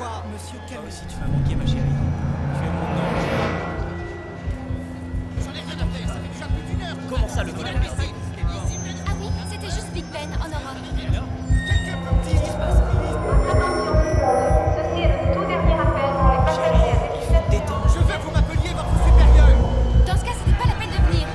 revoir. Monsieur, calme aussi, tu m'as manqué, ma chérie. Tu es mon ange. J'en ai rien à faire, ça fait déjà plus d'une heure. Comment ça, le vol à l'heure? Ah oui, c'était juste Big Ben en Europe. Quelqu'un peut me dire ce qui se passe? Attention, ceci est le tout dernier appel pour les passagers à destination. Détends. Je veux que vous m'appeliez votre supérieur. Dans ce cas, c'était pas la peine de venir.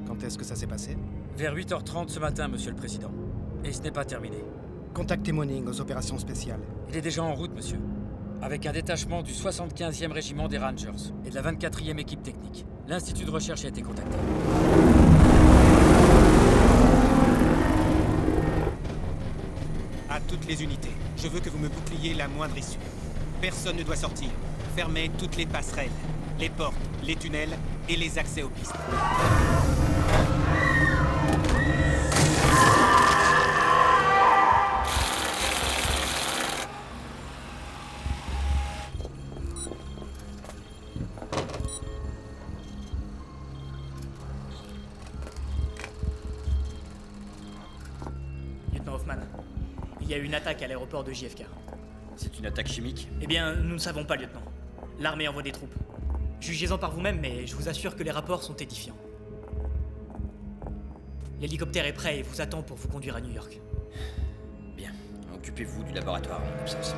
Quand est-ce que ça s'est passé? Vers 8h30 ce matin, monsieur le président. Et ce n'est pas terminé. Contactez Moning aux opérations spéciales. Il est déjà en route, monsieur. Avec un détachement du 75e régiment des Rangers et de la 24e équipe technique. L'Institut de recherche a été contacté. À toutes les unités, je veux que vous me boucliez la moindre issue. Personne ne doit sortir. Fermez toutes les passerelles, les portes, les tunnels et les accès aux pistes. Lieutenant Hoffman, il y a eu une attaque à l'aéroport de JFK. C'est une attaque chimique? Eh bien, nous ne savons pas, lieutenant. L'armée envoie des troupes. Jugez-en par vous-même, mais je vous assure que les rapports sont édifiants. L'hélicoptère est prêt et vous attend pour vous conduire à New York. Bien. Occupez-vous du laboratoire en mon absence.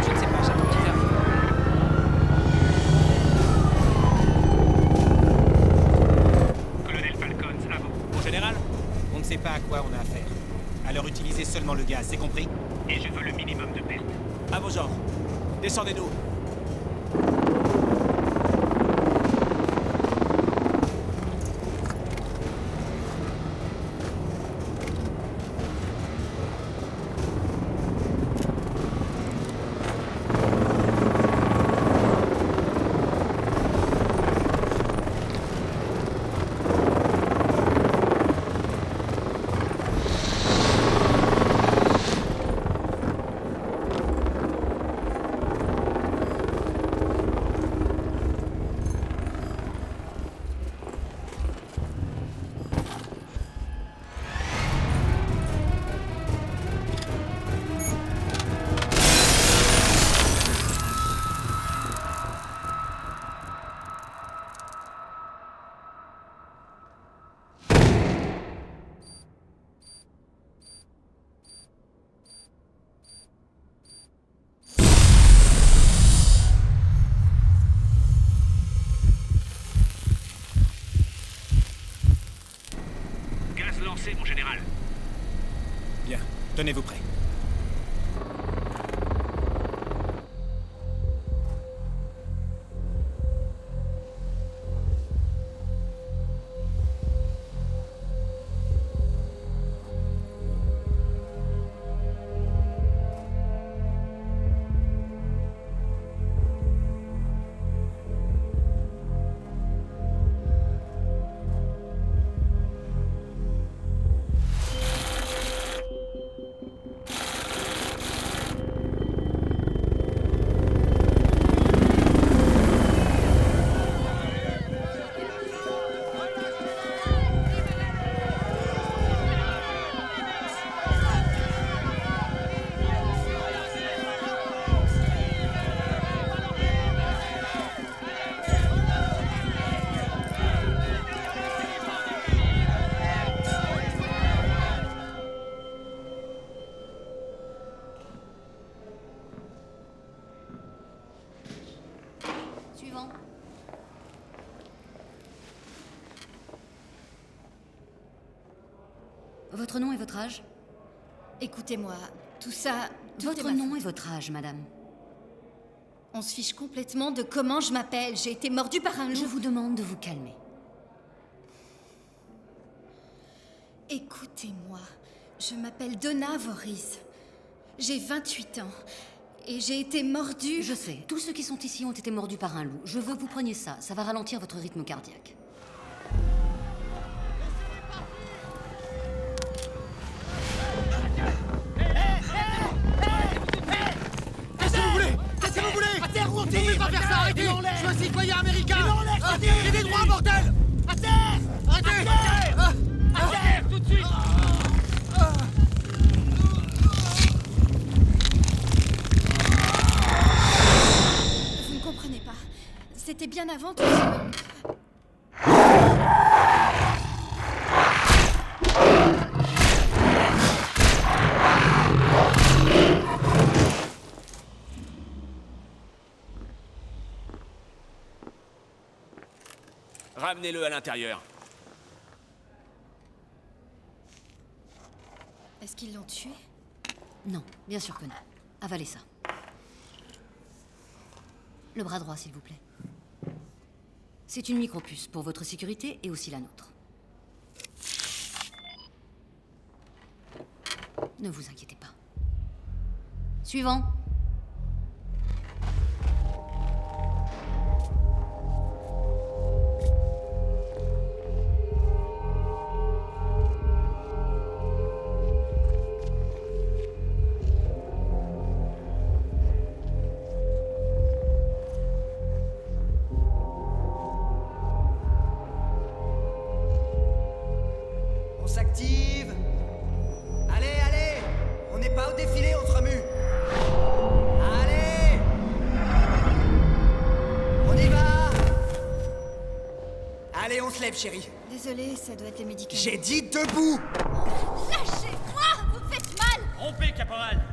Je ne sais pas, j'attends qu'il arrive. Colonel Falcons, à vous. Au général, on ne sait pas à quoi on a affaire. Alors utilisez seulement le gaz, c'est compris? Et je veux le minimum de pertes. À vos ordres. Descendez-nous. lancé, mon général. Bien, tenez-vous prêts. Suivant. Votre nom et votre âge? Écoutez-moi, tout ça... tout est Votre ma nom faute. et votre âge, madame. On se fiche complètement de comment je m'appelle. J'ai été mordue par un loup. Je vous demande de vous calmer. Écoutez-moi, je m'appelle Donna Voorhees. J'ai 28 ans. Et j'ai été mordue... Je sais, tous ceux qui sont ici ont été mordus par un loup. Je veux que vous preniez ça, ça va ralentir votre rythme cardiaque. Qu'est-ce que vous voulez? Qu'est-ce que vous voulez? À terre, on tire! Vous pouvez pas faire ça, arrêtez! Je suis un citoyen américain! J'ai des droits, bordel! À terre! Arrêtez! À terre, tout de suite. Vous ne comprenez pas. C'était bien avant tout ça. Ramenez-le à l'intérieur. Est-ce qu'ils l'ont tué? Non, bien sûr que non. Avalez ça. Le bras droit, s'il vous plaît. C'est une micropuce pour votre sécurité et aussi la nôtre. Ne vous inquiétez pas. Suivant. On s'active. Allez, allez. On n'est pas au défilé, on se remue. Allez. On y va. Allez, on se lève, chérie. Désolée, ça doit être les médicaments. J'ai dit debout. Lâchez-moi! Vous me faites mal! Rompez, caporal!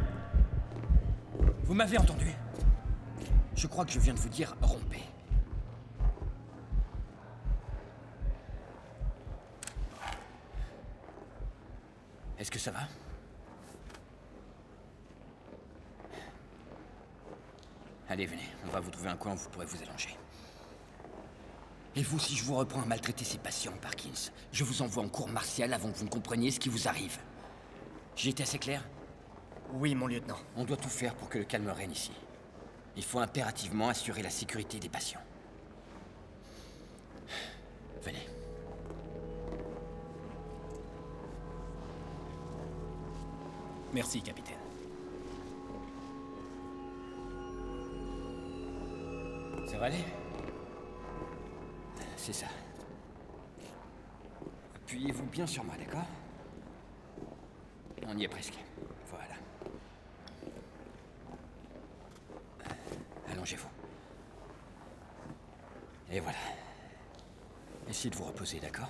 Vous m'avez entendu? Je crois que je viens de vous dire rompez. Est-ce que ça va? Allez, venez. On va vous trouver un coin où vous pourrez vous allonger. Et vous, si je vous reprends à maltraiter ces patients, Parkins, je vous envoie en cours martial avant que vous ne compreniez ce qui vous arrive. J'ai été assez clair? Oui, mon lieutenant. On doit tout faire pour que le calme règne ici. Il faut impérativement assurer la sécurité des patients. Venez. Merci, capitaine. Ça va aller? C'est ça. Appuyez-vous bien sur moi, d'accord? On y est presque. Voilà. Allongez-vous. Et voilà. Essayez de vous reposer, d'accord?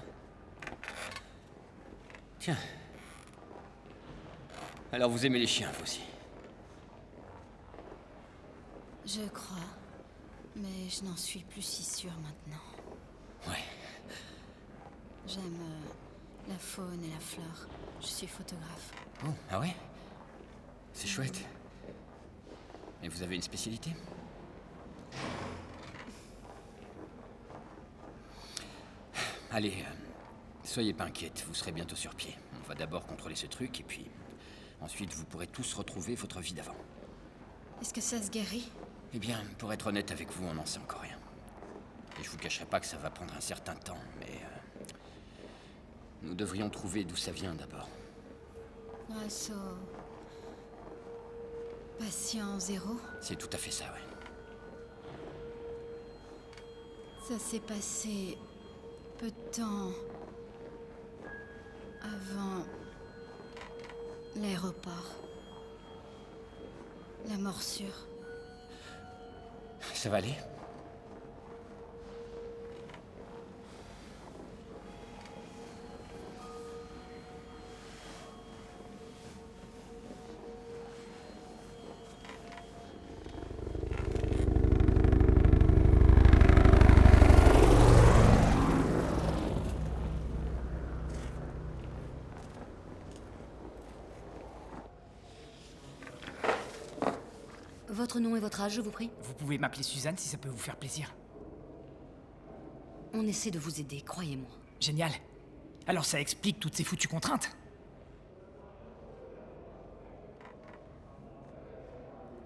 Tiens. Alors vous aimez les chiens, vous aussi? Je crois. Mais je n'en suis plus si sûre maintenant. Ouais. la faune et la flore. Je suis photographe. Oh, ah ouais? C'est chouette. Et vous avez une spécialité? Allez, soyez pas inquiète, vous serez bientôt sur pied. On va d'abord contrôler ce truc, et puis... ensuite, vous pourrez tous retrouver votre vie d'avant. Est-ce que ça se guérit? Eh bien, pour être honnête avec vous, on n'en sait encore rien. Et je vous cacherai pas que ça va prendre un certain temps, mais... nous devrions trouver d'où ça vient d'abord. Grâce au... patient zéro? C'est tout à fait ça, ouais. Ça s'est passé... peu de temps... avant... l'aéroport. La morsure. Ça va aller? Votre nom et votre âge, je vous prie? Vous pouvez m'appeler Suzanne si ça peut vous faire plaisir. On essaie de vous aider, croyez-moi. Génial. Alors ça explique toutes ces foutues contraintes.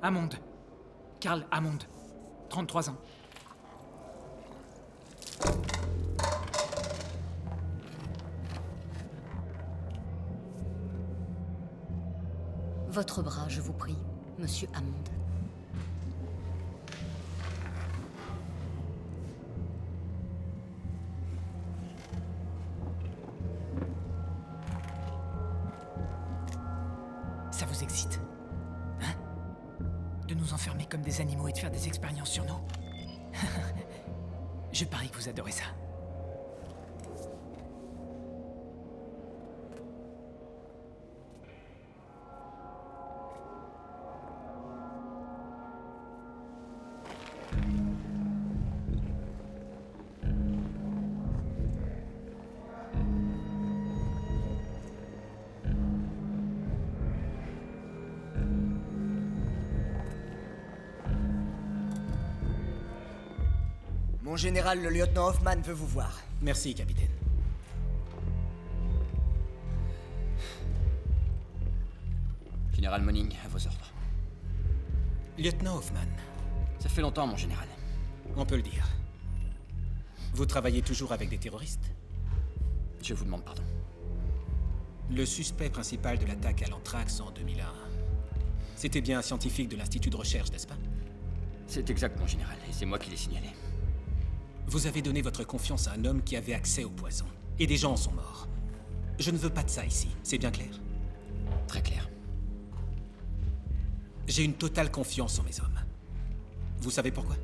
Hammond. Karl Hammond. 33 ans. Votre bras, je vous prie, monsieur Hammond. Ça vous excite? Hein? De nous enfermer comme des animaux et de faire des expériences sur nous? Je parie que vous adorez ça. Mon général, le lieutenant Hoffman veut vous voir. Merci, capitaine. Général Monning, à vos ordres. Lieutenant Hoffman, Ça fait longtemps, mon général. on peut le dire. Vous travaillez toujours avec des terroristes? Je vous demande pardon. Le suspect principal de l'attaque à l'anthrax en 2001, c'était bien un scientifique de l'Institut de recherche, n'est-ce pas? C'est exact, mon général, et c'est moi qui l'ai signalé. Vous avez donné votre confiance à un homme qui avait accès au poison. Et des gens en sont morts. Je ne veux pas de ça ici, c'est bien clair? Très clair. J'ai une totale confiance en mes hommes. Vous savez pourquoi?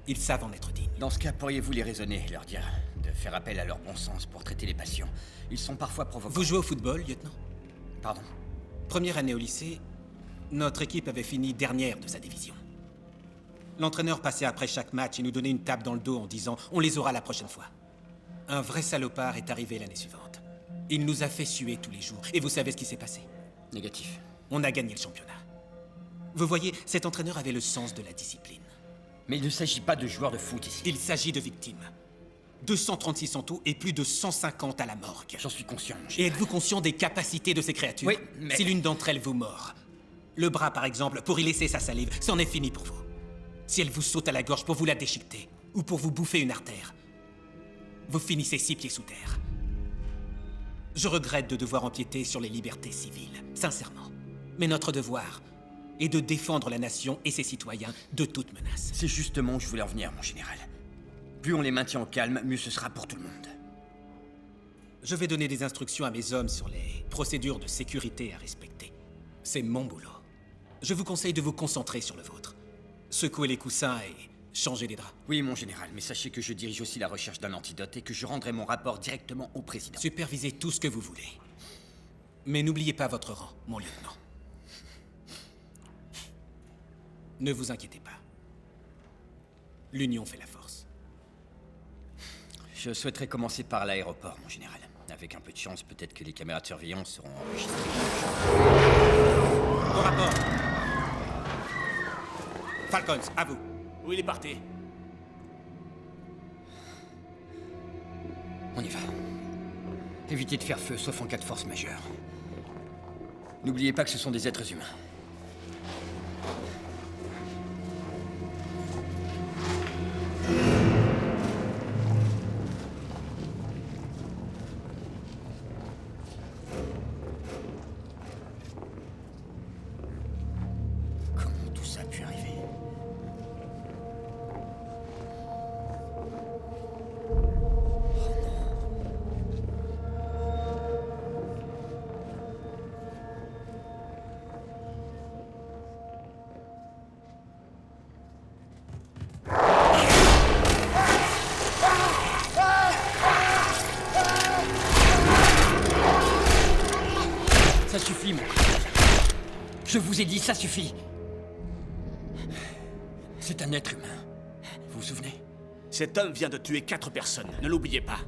Ils savent en être dignes. Dans ce cas, pourriez-vous les raisonner, leur dire de faire appel à leur bon sens pour traiter les patients? Ils sont parfois provocants. Vous jouez au football, lieutenant? Pardon? Première année au lycée, notre équipe avait fini dernière de sa division. L'entraîneur passait après chaque match et nous donnait une tape dans le dos en disant « On les aura la prochaine fois ». Un vrai salopard est arrivé l'année suivante. Il nous a fait suer tous les jours. Et vous savez ce qui s'est passé? Négatif. On a gagné le championnat. Vous voyez, cet entraîneur avait le sens de la discipline. Mais il ne s'agit pas de joueurs de foot ici. Il s'agit de victimes. 236 en tout et plus de 150 à la morgue. J'en suis conscient. Et êtes-vous conscient des capacités de ces créatures? Oui, mais... Si l'une d'entre elles vous mord, le bras par exemple, pour y laisser sa salive, c'en est fini pour vous. Si elle vous saute à la gorge pour vous la déchiqueter, ou pour vous bouffer une artère, vous finissez 6 pieds sous terre. Je regrette de devoir empiéter sur les libertés civiles, sincèrement. Mais notre devoir est de défendre la nation et ses citoyens de toute menace. C'est justement où je voulais en venir, mon général. Plus on les maintient au calme, mieux ce sera pour tout le monde. Je vais donner des instructions à mes hommes sur les procédures de sécurité à respecter. C'est mon boulot. Je vous conseille de vous concentrer sur le vôtre. Secouer les coussins et changer les draps. Oui, mon général, mais sachez que je dirige aussi la recherche d'un antidote et que je rendrai mon rapport directement au président. Supervisez tout ce que vous voulez. Mais n'oubliez pas votre rang, mon lieutenant. Ne vous inquiétez pas. L'union fait la force. Je souhaiterais commencer par l'aéroport, mon général. Avec un peu de chance, peut-être que les caméras de surveillance seront enregistrées. Au rapport. Falcons, à vous. Où il est parti? On y va. Évitez de faire feu, sauf en cas de force majeure. N'oubliez pas que ce sont des êtres humains. Comment tout ça a pu arriver? Ça suffit, mon frère. Je vous ai dit, ça suffit. C'est un être humain. Vous vous souvenez? Cet homme vient de tuer 4 personnes, ne l'oubliez pas.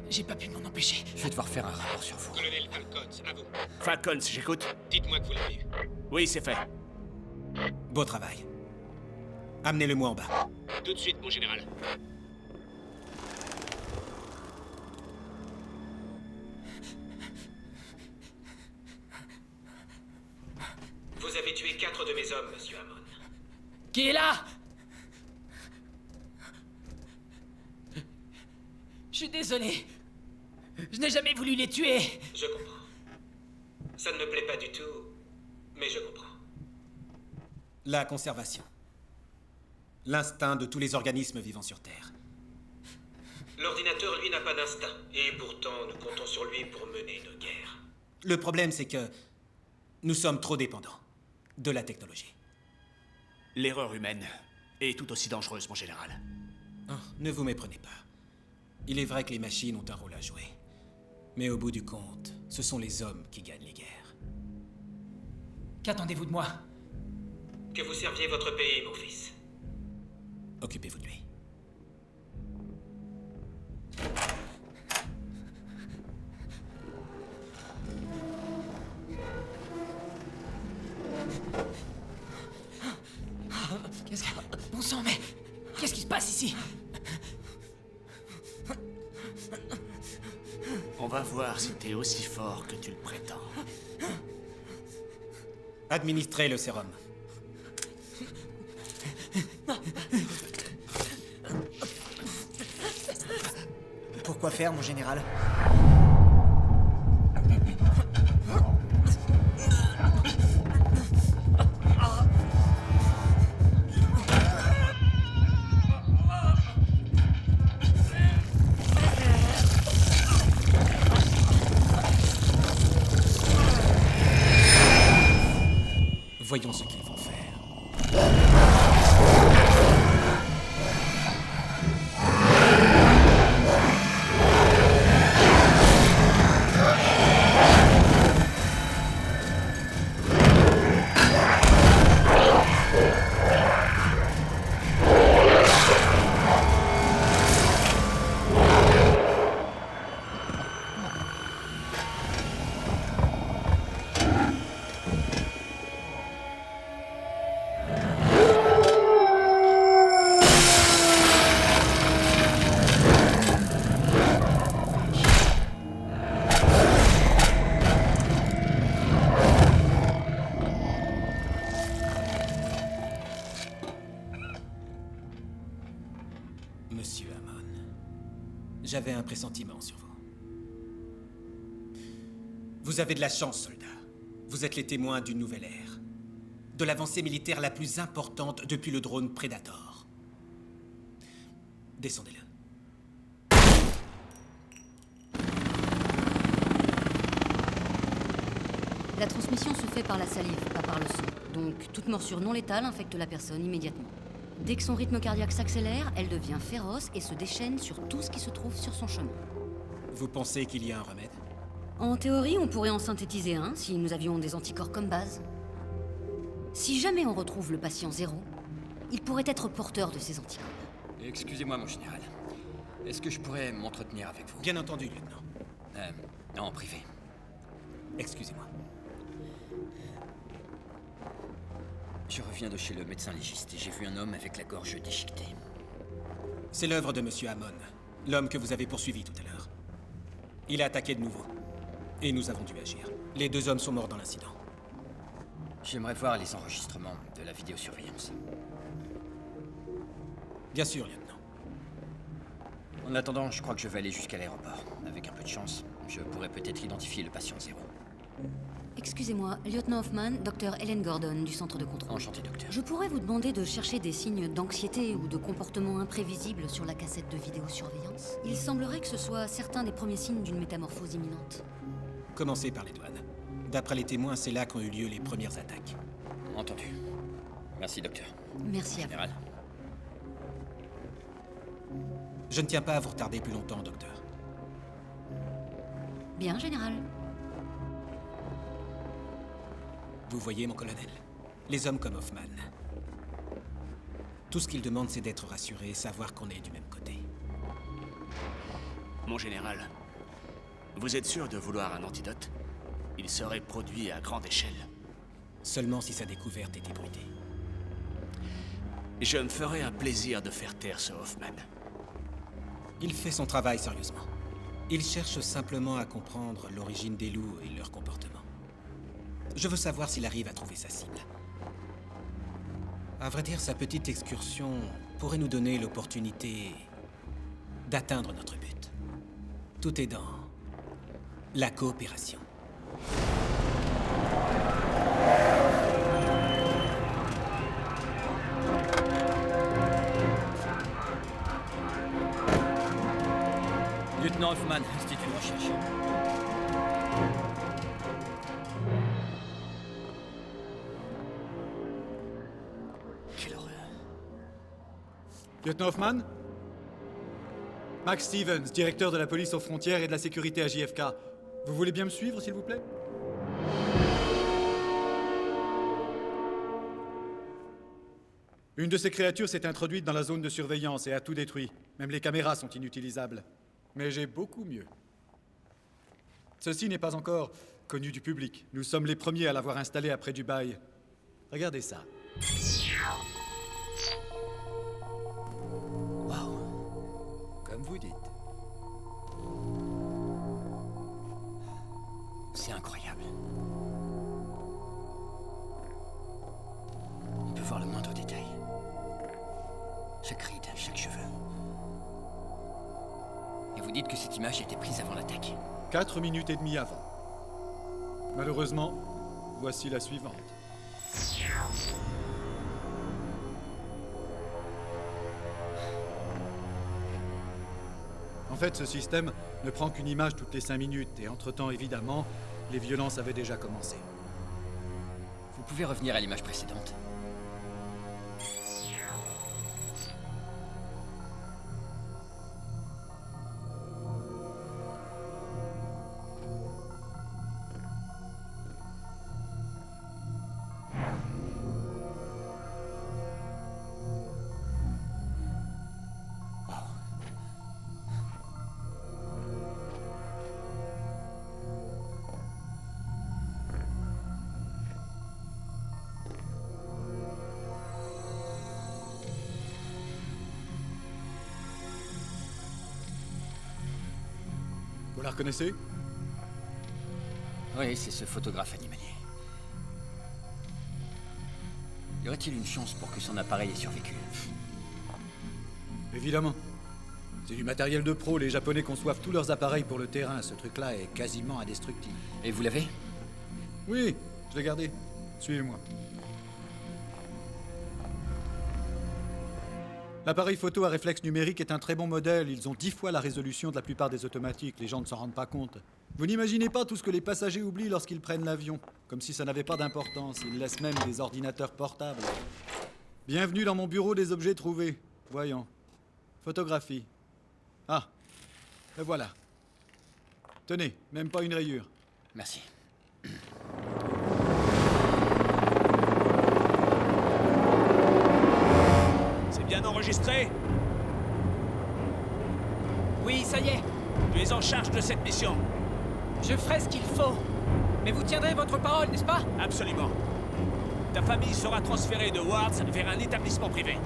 J'ai pas pu m'en empêcher. Je vais devoir faire un rapport sur vous. Colonel Falcons, à vous. Falcons, j'écoute. Dites-moi que vous l'avez eu. Oui, c'est fait. Beau travail. Amenez-le-moi en bas. Tout de suite, mon général. Vous avez tué 4 de mes hommes, monsieur Hammond. Qui est là? Je suis désolé. Je n'ai jamais voulu les tuer. Je comprends. Ça ne me plaît pas du tout, mais je comprends. La conservation. L'instinct de tous les organismes vivant sur Terre. L'ordinateur, lui, n'a pas d'instinct. Et pourtant, nous comptons sur lui pour mener nos guerres. Le problème, c'est que nous sommes trop dépendants de la technologie. L'erreur humaine est tout aussi dangereuse, mon général. Oh, ne vous méprenez pas. Il est vrai que les machines ont un rôle à jouer. Mais au bout du compte, ce sont les hommes qui gagnent les guerres. Qu'attendez-vous de moi? Que vous serviez votre pays, mon fils. Occupez-vous de lui. Qu'est-ce que... Bon sang, mais... Qu'est-ce qui se passe ici? On va voir si t'es aussi fort que tu le prétends. Administrez le sérum. Pourquoi faire, mon général? Voyons ce qu'ils vont faire. Monsieur Hammond, j'avais un pressentiment sur vous. Vous avez de la chance, soldat. Vous êtes les témoins d'une nouvelle ère. De l'avancée militaire la plus importante depuis le drone Predator. Descendez-le. La transmission se fait par la salive, pas par le sang. Donc, toute morsure non létale infecte la personne immédiatement. Dès que son rythme cardiaque s'accélère, elle devient féroce et se déchaîne sur tout ce qui se trouve sur son chemin. Vous pensez qu'il y a un remède? En théorie, on pourrait en synthétiser un si nous avions des anticorps comme base. Si jamais on retrouve le patient 0, il pourrait être porteur de ces anticorps. Excusez-moi, mon général. Est-ce que je pourrais m'entretenir avec vous? Bien entendu, lieutenant. Non, en privé. Excusez-moi. Je reviens de chez le médecin légiste et j'ai vu un homme avec la gorge déchiquetée. C'est l'œuvre de Monsieur Hammond, l'homme que vous avez poursuivi tout à l'heure. Il a attaqué de nouveau. Et nous avons dû agir. Les 2 hommes sont morts dans l'incident. J'aimerais voir les enregistrements de la vidéosurveillance. Bien sûr, lieutenant. En attendant, je crois que je vais aller jusqu'à l'aéroport. Avec un peu de chance, je pourrais peut-être identifier le patient 0. Excusez-moi, lieutenant Hoffman, docteur Helen Gordon du centre de contrôle. Enchanté, docteur. Je pourrais vous demander de chercher des signes d'anxiété ou de comportement imprévisible sur la cassette de vidéosurveillance. Il semblerait que ce soit certains des premiers signes d'une métamorphose imminente. Commencez par les douanes. D'après les témoins, c'est là qu'ont eu lieu les premières attaques. Entendu. Merci, docteur. Merci à vous. Général. Je ne tiens pas à vous retarder plus longtemps, docteur. Bien, général. Vous voyez, mon colonel, les hommes comme Hoffman, tout ce qu'ils demandent, c'est d'être rassurés et savoir qu'on est du même côté. Mon général, vous êtes sûr de vouloir un antidote? Il serait produit à grande échelle. Seulement si sa découverte est ébruitée. Je me ferais un plaisir de faire taire ce Hoffman. Il fait son travail sérieusement. Il cherche simplement à comprendre l'origine des loups et leur comportement. Je veux savoir s'il arrive à trouver sa cible. À vrai dire, sa petite excursion pourrait nous donner l'opportunité d'atteindre notre but. Tout est dans la coopération. Lieutenant Hoffman, Institut de recherche. Quelle horreur. Lieutenant Hoffman? Max Stevens, directeur de la police aux frontières et de la sécurité à JFK. Vous voulez bien me suivre, s'il vous plaît? Une de ces créatures s'est introduite dans la zone de surveillance et a tout détruit. Même les caméras sont inutilisables. Mais j'ai beaucoup mieux. Ceci n'est pas encore connu du public. Nous sommes les premiers à l'avoir installé après Dubaï. Regardez ça. Waouh. Comme vous dites. C'est incroyable. On peut voir le moindre détail. Chaque ride, chaque cheveu. Et vous dites que cette image a été prise avant l'attaque? 4 minutes et demie avant. Malheureusement, voici la suivante. En fait, ce système ne prend qu'une image toutes les 5 minutes, et entre-temps, évidemment, les violences avaient déjà commencé. Vous pouvez revenir à l'image précédente? Vous la reconnaissez? Oui, c'est ce photographe animalier. Y aurait-il une chance pour que son appareil ait survécu? Évidemment. C'est du matériel de pro, les Japonais conçoivent tous leurs appareils pour le terrain. Ce truc-là est quasiment indestructible. Et vous l'avez? Oui, je l'ai gardé. Suivez-moi. L'appareil photo à réflexe numérique est un très bon modèle. Ils ont 10 fois la résolution de la plupart des automatiques. Les gens ne s'en rendent pas compte. Vous n'imaginez pas tout ce que les passagers oublient lorsqu'ils prennent l'avion. Comme si ça n'avait pas d'importance. Ils laissent même des ordinateurs portables. Bienvenue dans mon bureau des objets trouvés. Voyons. Photographie. Ah. Et voilà. Tenez, même pas une rayure. Merci. C'est bien enregistré? Oui, ça y est. Tu es en charge de cette mission. Je ferai ce qu'il faut. Mais vous tiendrez votre parole, n'est-ce pas? Absolument. Ta famille sera transférée de Wards vers un établissement privé.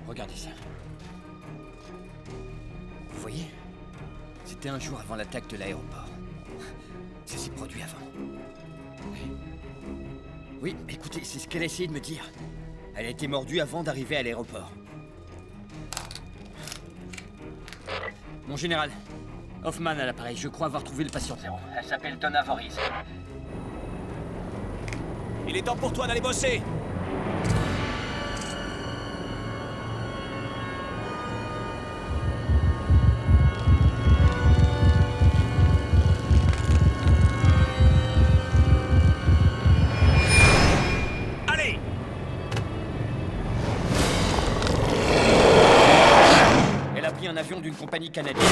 Regardez ça. Vous voyez? C'était un jour avant l'attaque de l'aéroport. Ça s'est produit avant. Oui, écoutez, c'est ce qu'elle a essayé de me dire. Elle a été mordue avant d'arriver à l'aéroport. Mon général, Hoffman à l'appareil, je crois avoir trouvé le patient zéro. Elle s'appelle Donna Voorhees. Il est temps pour toi d'aller bosser. Un avion d'une compagnie canadienne.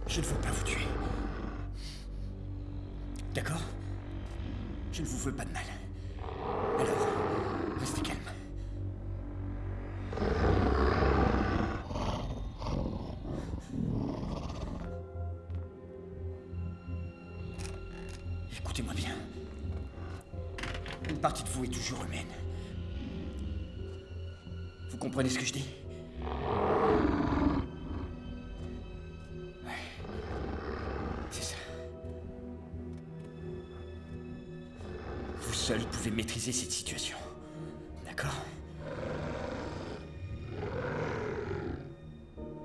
Je ne veux pas vous tuer. D'accord? Je ne vous veux pas de mal. Alors, restez calme. Écoutez-moi bien. Une partie de vous est toujours humaine. Vous comprenez ce que je dis? Seul pouvait maîtriser cette situation. D'accord?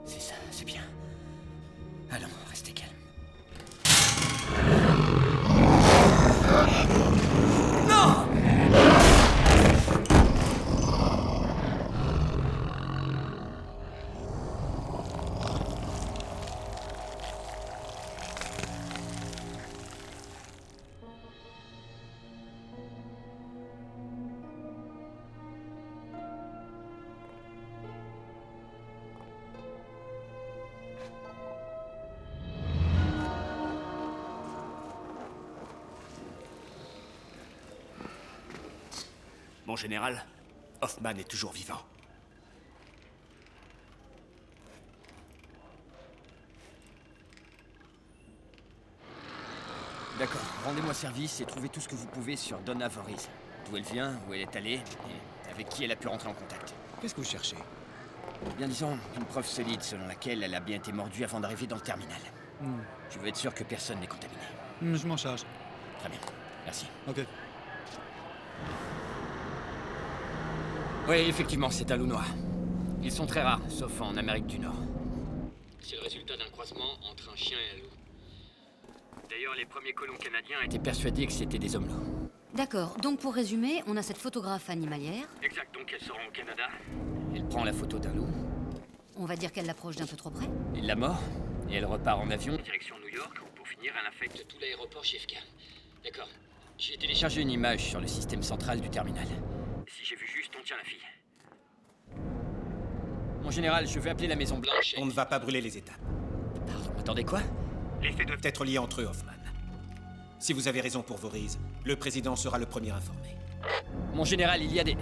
C'est ça, c'est bien. Allons, restez calme. Non! Mon général, Hoffman est toujours vivant. D'accord, rendez-moi service et trouvez tout ce que vous pouvez sur Donna Voorhees. D'où elle vient, où elle est allée, et avec qui elle a pu rentrer en contact. Qu'est-ce que vous cherchez? Bien disons, une preuve solide selon laquelle elle a bien été mordue avant d'arriver dans le terminal. Je veux être sûr que personne n'est contaminé. Je m'en charge. Très bien, merci. Ok. Oui, effectivement, c'est un loup noir. Ils sont très rares, sauf en Amérique du Nord. C'est le résultat d'un croisement entre un chien et un loup. D'ailleurs, les premiers colons canadiens étaient persuadés que c'était des hommes-loups. D'accord, donc pour résumer, on a cette photographe animalière. Exact, donc elle se rend au Canada. Elle prend la photo d'un loup. On va dire qu'elle l'approche d'un peu trop près. Il la mord, et elle repart en avion direction New York, où pour finir, elle infecte tout l'aéroport JFK. D'accord. J'ai téléchargé une image sur le système central du terminal. Si j'ai vu juste, on tient la fille. Mon général, je vais appeler la Maison Blanche et... On ne va pas brûler les étapes. Pardon, attendez quoi? Les faits doivent être liés entre eux, Hoffman. Si vous avez raison pour Voorhees, le président sera le premier informé. Mon général, il y a des...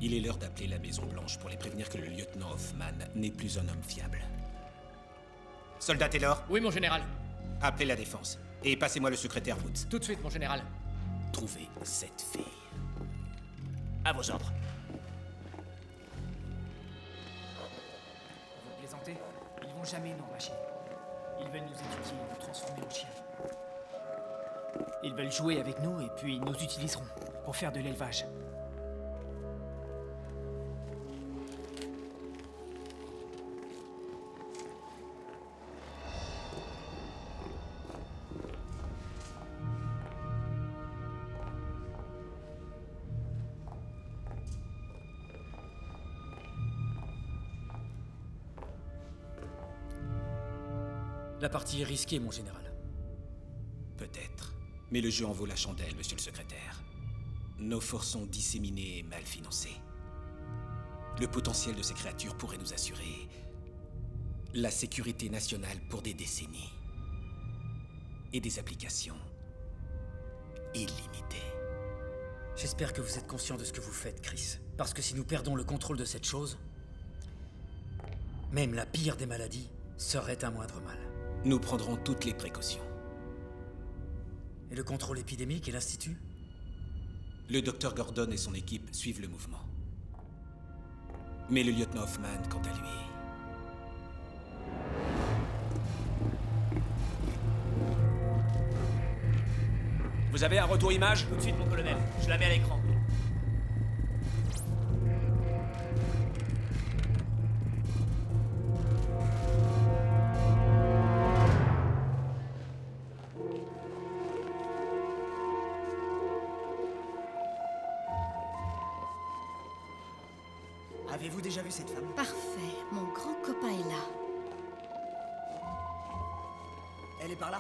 Il est l'heure d'appeler la Maison Blanche pour les prévenir que le lieutenant Hoffman n'est plus un homme fiable. Soldat Taylor? Oui, mon général. Appelez la défense. Et passez-moi le secrétaire Woods. Tout de suite, mon général. Trouvez cette fille. À vos ordres. Vous plaisantez? Ils vont jamais nous relâcher. Ils veulent nous étudier et nous transformer en chiens. Ils veulent jouer avec nous et puis ils nous utiliseront pour faire de l'élevage. La partie est risquée, mon général. Peut-être. Mais le jeu en vaut la chandelle, monsieur le secrétaire. Nos forces sont disséminées et mal financées. Le potentiel de ces créatures pourrait nous assurer la sécurité nationale pour des décennies. Et des applications illimitées. J'espère que vous êtes conscient de ce que vous faites, Chris. Parce que si nous perdons le contrôle de cette chose, même la pire des maladies serait un moindre mal. Nous prendrons toutes les précautions. Et le contrôle épidémique et l'Institut? Le docteur Gordon et son équipe suivent le mouvement. Mais le lieutenant Hoffman, quant à lui... Vous avez un retour image? Tout de suite, mon colonel. Je la mets à l'écran. Avez-vous déjà vu cette femme? Parfait, mon grand copain est là. Elle est par là.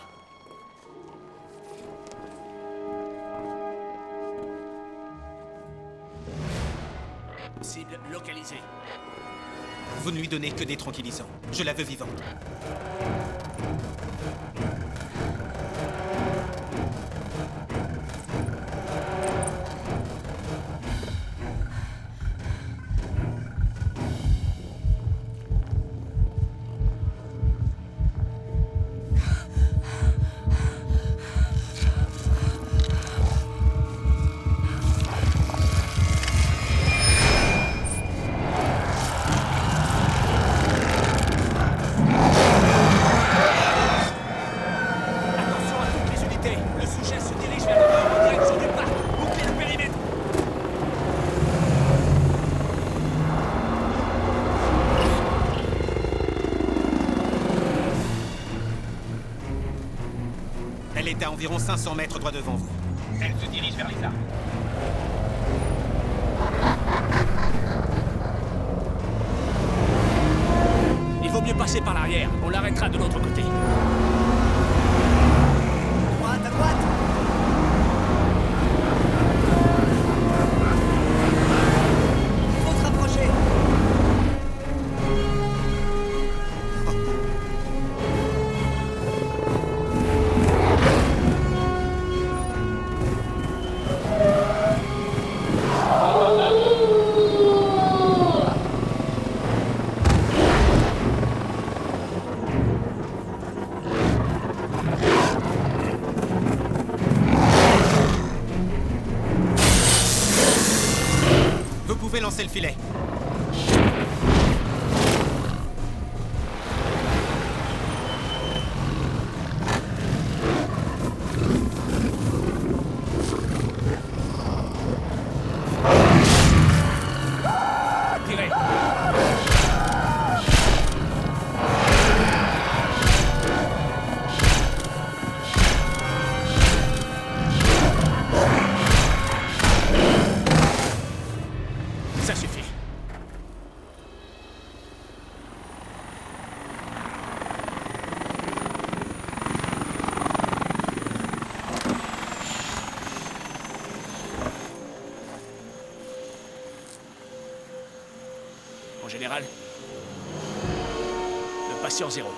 Cible localisée. Vous ne lui donnez que des tranquillisants. Je la veux vivante. Elle est à environ 500 mètres droit devant vous. Elle se dirige vers les armes. Il vaut mieux passer par l'arrière. On l'arrêtera de l'autre côté. Droite, à droite. Faut se rapprocher. Vous pouvez lancer le filet. Tirez. Ça suffit. Mon général, le patient zéro.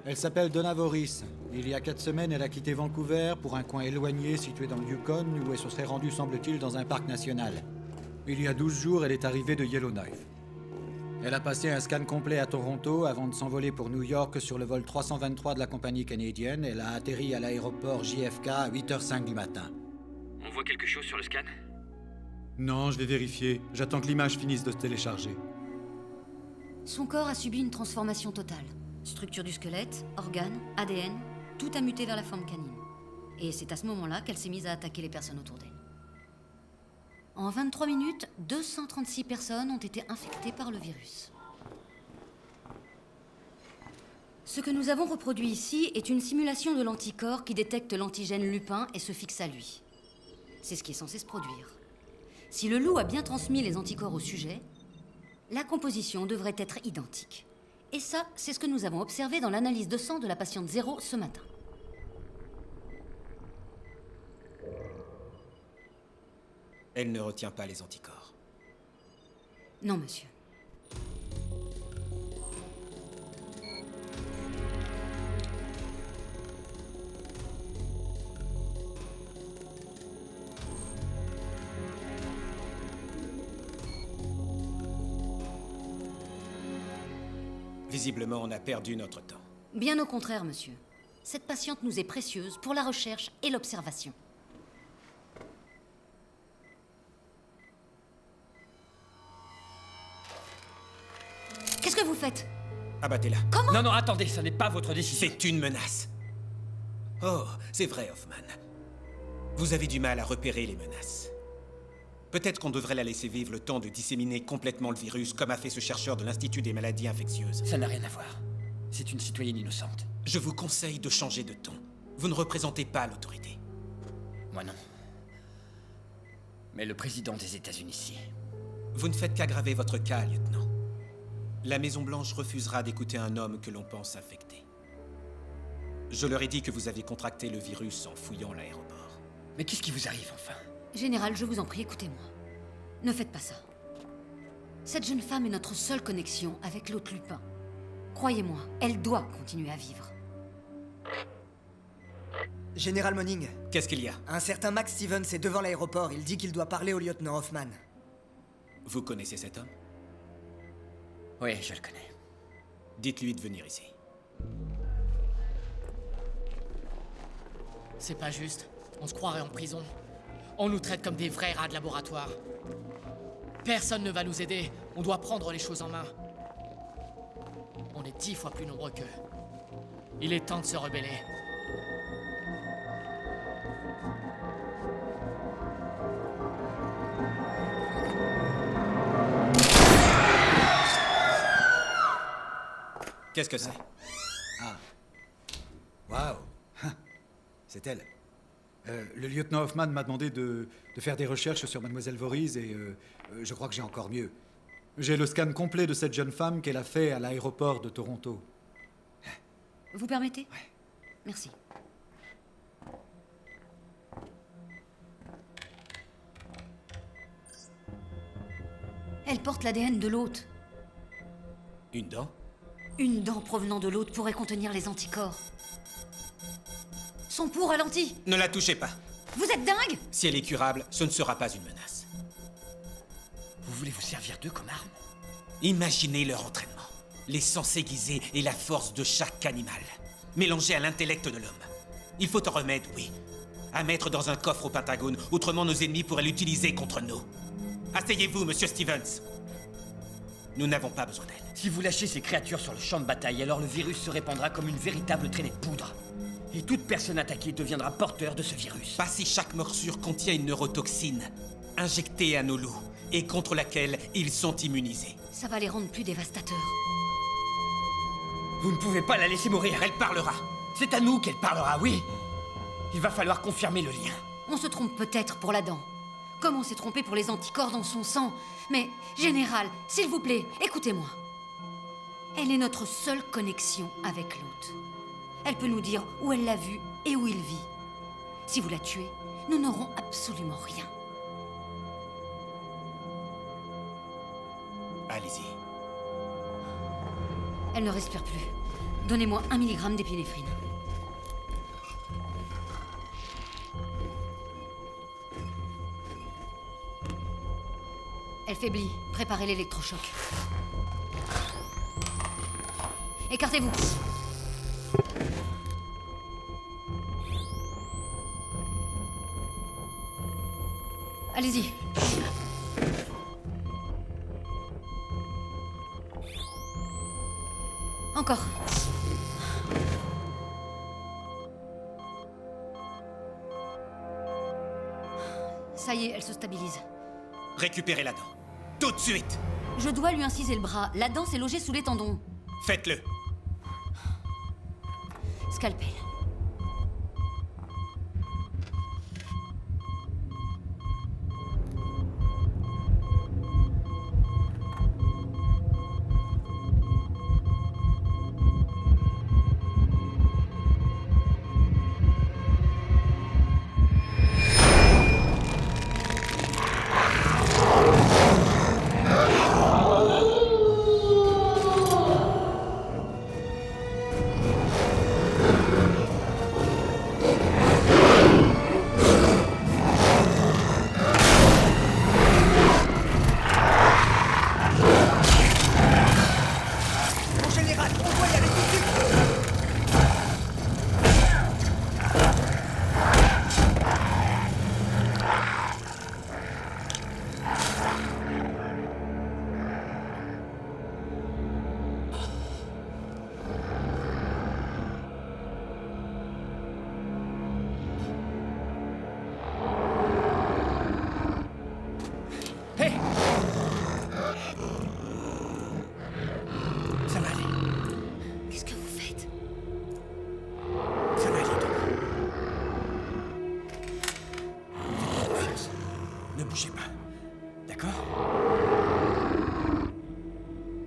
Elle s'appelle Donna Voris. Il y a 4 semaines, elle a quitté Vancouver pour un coin éloigné situé dans le Yukon où elle se serait rendue, semble-t-il, dans un parc national. Il y a 12 jours, elle est arrivée de Yellowknife. Elle a passé un scan complet à Toronto avant de s'envoler pour New York sur le vol 323 de la compagnie canadienne. Elle a atterri à l'aéroport JFK à 8h05 du matin. On voit voit quelque chose sur le scan? Non, je vais vérifier. J'attends que l'image finisse de se télécharger. Son corps a subi une transformation totale. Structure du squelette, organes, ADN, tout a muté vers la forme canine. Et c'est à ce moment-là qu'elle s'est mise à attaquer les personnes autour d'elle. En 23 minutes, 236 personnes ont été infectées par le virus. Ce que nous avons reproduit ici est une simulation de l'anticorps qui détecte l'antigène lupin et se fixe à lui. C'est ce qui est censé se produire. Si le loup a bien transmis les anticorps au sujet, la composition devrait être identique. Et ça, c'est ce que nous avons observé dans l'analyse de sang de la patiente 0 ce matin. Elle ne retient pas les anticorps. Non, monsieur. Visiblement, on a perdu notre temps. Bien au contraire, monsieur. Cette patiente nous est précieuse pour la recherche et l'observation. Qu'est-ce que vous faites? Abattez-la. Comment? Non, non, attendez, ça n'est pas votre décision. C'est une menace. Oh, c'est vrai, Hoffman. Vous avez du mal à repérer les menaces. Peut-être qu'on devrait la laisser vivre le temps de disséminer complètement le virus, comme a fait ce chercheur de l'Institut des maladies infectieuses. Ça n'a rien à voir. C'est une citoyenne innocente. Je vous conseille de changer de ton. Vous ne représentez pas l'autorité. Moi non. Mais le président des États-Unis, si. Vous ne faites qu'aggraver votre cas, lieutenant. La Maison-Blanche refusera d'écouter un homme que l'on pense infecté. Je leur ai dit que vous avez contracté le virus en fouillant l'aéroport. Mais qu'est-ce qui vous arrive, enfin? Général, je vous en prie, écoutez-moi. Ne faites pas ça. Cette jeune femme est notre seule connexion avec l'hôte Lupin. Croyez-moi, elle doit continuer à vivre. Général Monning. Qu'est-ce qu'il y a? Un certain Max Stevens est devant l'aéroport. Il dit qu'il doit parler au lieutenant Hoffman. Vous connaissez cet homme? Oui, je le connais. Dites-lui de venir ici. C'est pas juste. On se croirait en prison. On nous traite comme des vrais rats de laboratoire. Personne ne va nous aider. On doit prendre les choses en main. On est 10 fois plus nombreux qu'eux. Il est temps de se rebeller. Qu'est-ce que c'est? Ah. Waouh. C'est elle. Le lieutenant Hoffman m'a demandé de faire des recherches sur Mademoiselle Voorhees et je crois que j'ai encore mieux. J'ai le scan complet de cette jeune femme qu'elle a fait à l'aéroport de Toronto. Vous permettez? Ouais. Merci. Elle porte l'ADN de l'hôte. Une dent? Une dent provenant de l'hôte pourrait contenir les anticorps. Son pouls ralenti. Ne la touchez pas. Vous êtes dingue? Si elle est curable, ce ne sera pas une menace. Vous voulez vous servir d'eux comme arme? Imaginez leur entraînement. Les sens aiguisés et la force de chaque animal. Mélangés à l'intellect de l'homme. Il faut un remède, oui. À mettre dans un coffre au Pentagone, autrement nos ennemis pourraient l'utiliser contre nous. Asseyez-vous, monsieur Stevens. Nous n'avons pas besoin d'elle. Si vous lâchez ces créatures sur le champ de bataille, alors le virus se répandra comme une véritable traînée de poudre. Et toute personne attaquée deviendra porteur de ce virus. Pas si chaque morsure contient une neurotoxine, injectée à nos loups, et contre laquelle ils sont immunisés. Ça va les rendre plus dévastateurs. Vous ne pouvez pas la laisser mourir. Elle parlera. C'est à nous qu'elle parlera, oui. Il va falloir confirmer le lien. On se trompe peut-être pour la dent. Comme on s'est trompé pour les anticorps dans son sang. Mais, Général, s'il vous plaît, écoutez-moi. Elle est notre seule connexion avec l'hôte. Elle peut nous dire où elle l'a vu et où il vit. Si vous la tuez, nous n'aurons absolument rien. Allez-y. Elle ne respire plus. Donnez-moi 1 mg d'épinéphrine. Elle faiblit. Préparez l'électrochoc. Écartez-vous. Allez-y. Encore. Ça y est, elle se stabilise. Récupérez la dent. Tout de suite. Je dois lui inciser le bras. La dent s'est logée sous les tendons. Faites-le. Scalpel.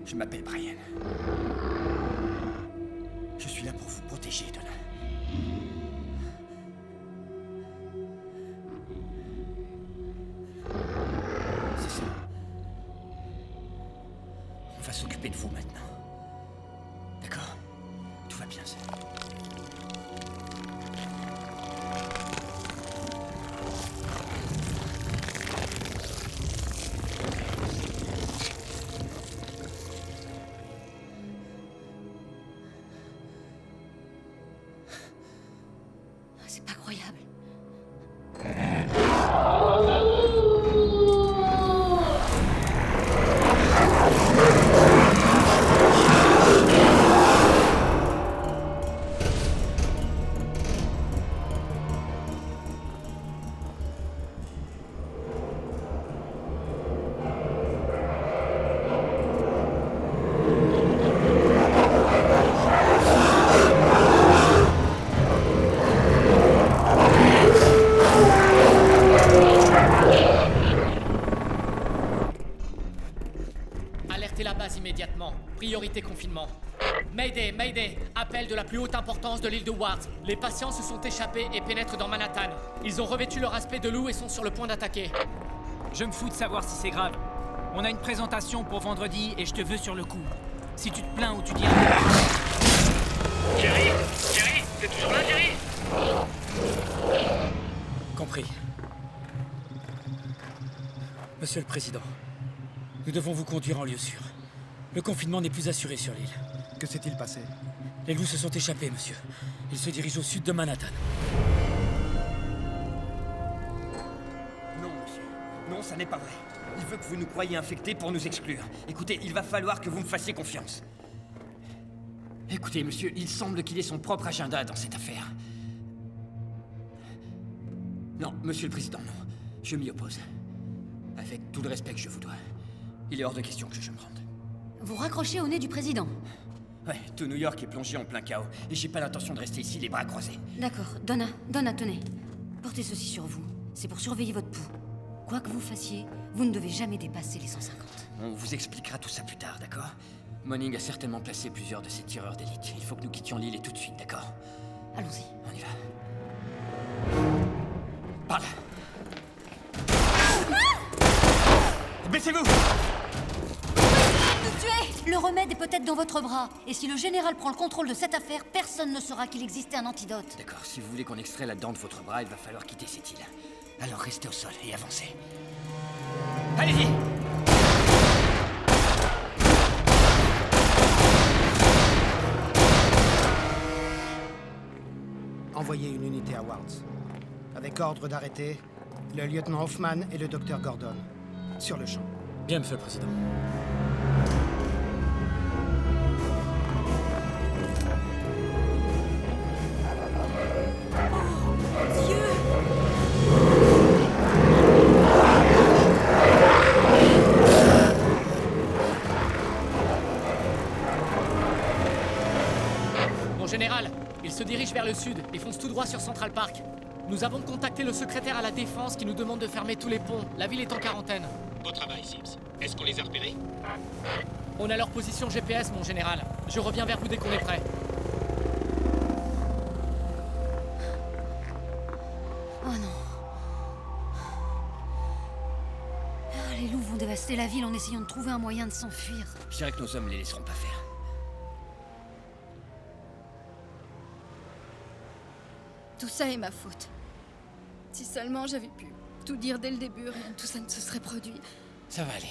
Je m'appelle Brian. Je suis là pour vous protéger, Donna. C'est ça. On va s'occuper de vous maintenant. D'accord? Tout va bien, ça. C'est pas croyable. Alertez la base immédiatement. Priorité confinement. Mayday, Mayday. Appel de la plus haute importance de l'île de Ward. Les patients se sont échappés et pénètrent dans Manhattan. Ils ont revêtu leur aspect de loup et sont sur le point d'attaquer. Je me fous de savoir si c'est grave. On a une présentation pour vendredi et je te veux sur le coup. Si tu te plains ou tu dis... Jerry, t'es toujours là, Jerry? Compris. Monsieur le Président, nous devons vous conduire en lieu sûr. Le confinement n'est plus assuré sur l'île. Que s'est-il passé? Les loups se sont échappés, monsieur. Ils se dirigent au sud de Manhattan. Non, monsieur. Non, ça n'est pas vrai. Il veut que vous nous croyiez infectés pour nous exclure. Écoutez, il va falloir que vous me fassiez confiance. Écoutez, monsieur, il semble qu'il ait son propre agenda dans cette affaire. Non, monsieur le Président, non. Je m'y oppose. Avec tout le respect que je vous dois. Il est hors de question que je me rende. Vous raccrochez au nez du président. Ouais, tout New York est plongé en plein chaos. Et j'ai pas l'intention de rester ici les bras croisés. D'accord. Donna, tenez. Portez ceci sur vous. C'est pour surveiller votre pouls. Quoi que vous fassiez, vous ne devez jamais dépasser les 150. On vous expliquera tout ça plus tard, d'accord? Manning a certainement placé plusieurs de ses tireurs d'élite. Il faut que nous quittions l'île et tout de suite, d'accord? Allons-y. On y va. Par là. Baissez-vous! Nous tuer! Le remède est peut-être dans votre bras. Et si le général prend le contrôle de cette affaire, personne ne saura qu'il existait un antidote. D'accord, si vous voulez qu'on extrait la dent de votre bras, il va falloir quitter cette île. Alors restez au sol et avancez. Allez-y! Envoyez une unité à Wards. Avec ordre d'arrêter Le lieutenant Hoffman et le docteur Gordon. Sur le champ. Bien, Monsieur le Président. Mon général, ils se dirigent vers le sud et foncent tout droit sur Central Park. Nous avons contacté le secrétaire à la Défense qui nous demande de fermer tous les ponts. La ville est en quarantaine. Beau travail, Sims. Est-ce qu'on les a repérés? On a leur position GPS, mon général. Je reviens vers vous dès qu'on est prêt. Oh non. Ah, les loups vont dévaster la ville en essayant de trouver un moyen de s'enfuir. Je dirais que nos hommes les laisseront pas faire. Tout ça est ma faute. Si seulement j'avais pu tout dire dès le début, rien de tout ça ne se serait produit. Ça va aller.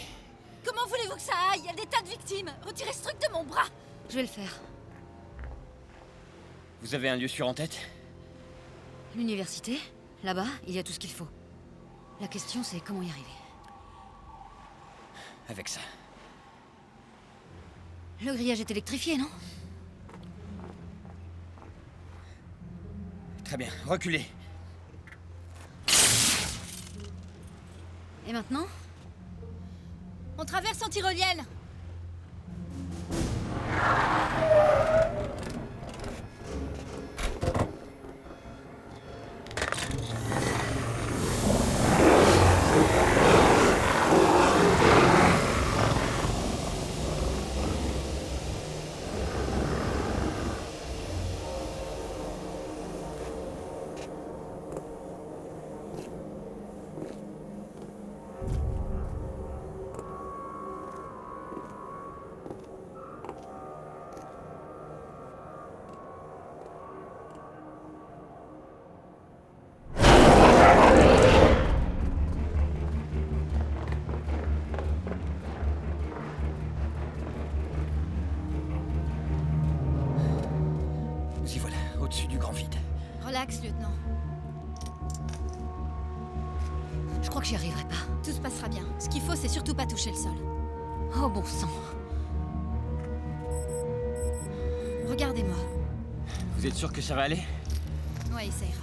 Comment voulez-vous que ça aille? Il y a des tas de victimes. Retirez ce truc de mon bras. Je vais le faire. Vous avez un lieu sûr en tête? L'université, là-bas, il y a tout ce qu'il faut. La question, c'est comment y arriver. Avec ça. Le grillage est électrifié, non? Très bien, reculez. Et maintenant? On traverse en tyrolienne. Nous y voilà, au-dessus du grand vide. Relax, lieutenant. Je crois que j'y arriverai pas. Tout se passera bien. Ce qu'il faut, c'est surtout pas toucher le sol. Oh bon sang. Regardez-moi. Vous êtes sûr que ça va aller? Ouais, ça ira.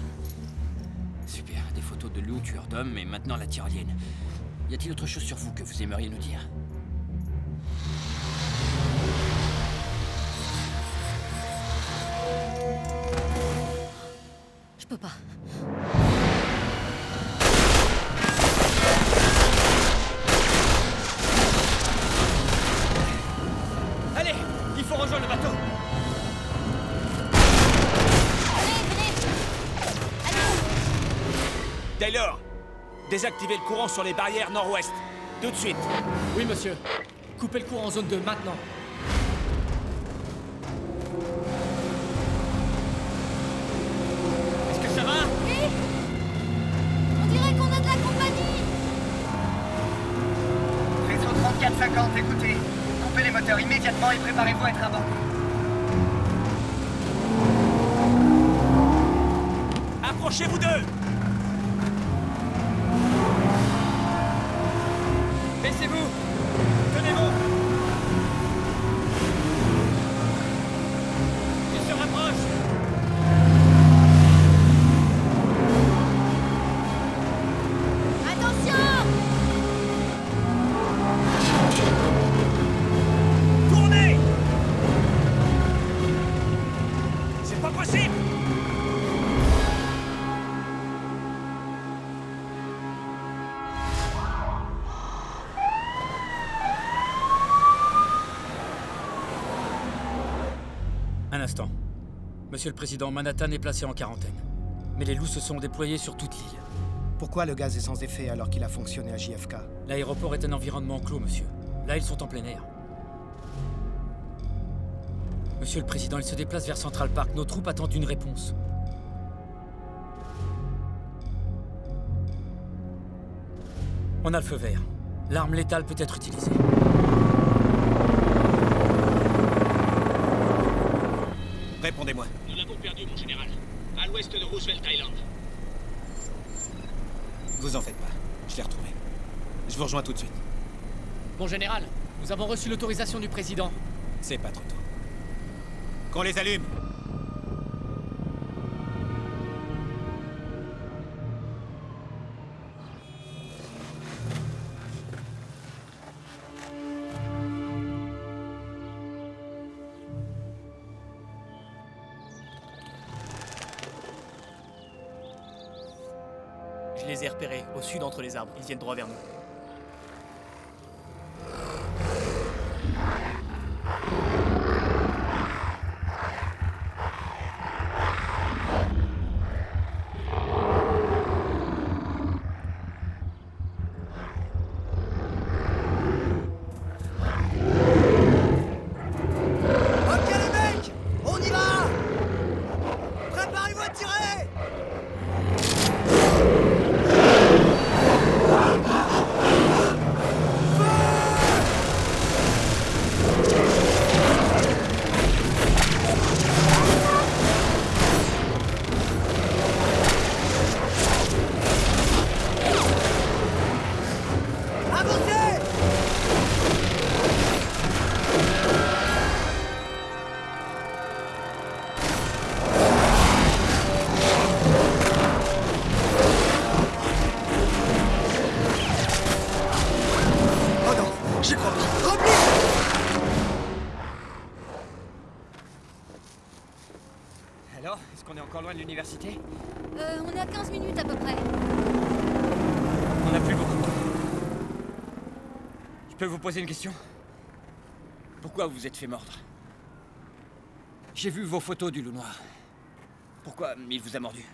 Super, des photos de loups tueurs d'hommes et maintenant la tyrolienne. Y a-t-il autre chose sur vous que vous aimeriez nous dire? Je peux pas. Allez, il faut rejoindre le bateau. Taylor, désactivez le courant sur les barrières nord-ouest. Tout de suite. Oui, monsieur. Coupez le courant en zone 2, maintenant. Est-ce que ça va? Oui. On dirait qu'on a de la compagnie. Réseau 3450, écoutez. Coupez les moteurs immédiatement et préparez-vous à être abordé. Approchez-vous d'eux. Baissez-vous! Tenez-vous! Il se rapproche! Attention! Tournez! C'est pas possible! Un instant. Monsieur le Président, Manhattan est placé en quarantaine. Mais les loups se sont déployés sur toute l'île. Pourquoi le gaz est sans effet alors qu'il a fonctionné à JFK? L'aéroport est un environnement clos, monsieur. Là, ils sont en plein air. Monsieur le Président, ils se déplacent vers Central Park. Nos troupes attendent une réponse. On a le feu vert. L'arme létale peut être utilisée. Répondez-moi. Nous l'avons perdu, mon général. À l'ouest de Roosevelt Island. Vous en faites Je vous rejoins tout de suite. Mon général, nous avons reçu l'autorisation du président. C'est pas trop tôt. Qu'on les allume! Je les ai repérés, au sud entre les arbres. Ils viennent droit vers nous. Ok les mecs, on y va! Préparez-vous à tirer! Avancez! Oh non, j'y crois pas. Repli! Alors, est-ce qu'on est encore loin de l'université? On est à 15 minutes à peu près. On n'a plus beaucoup de temps. Je peux vous poser une question? Pourquoi vous vous êtes fait mordre? J'ai vu vos photos du loup noir. Pourquoi il vous a mordu?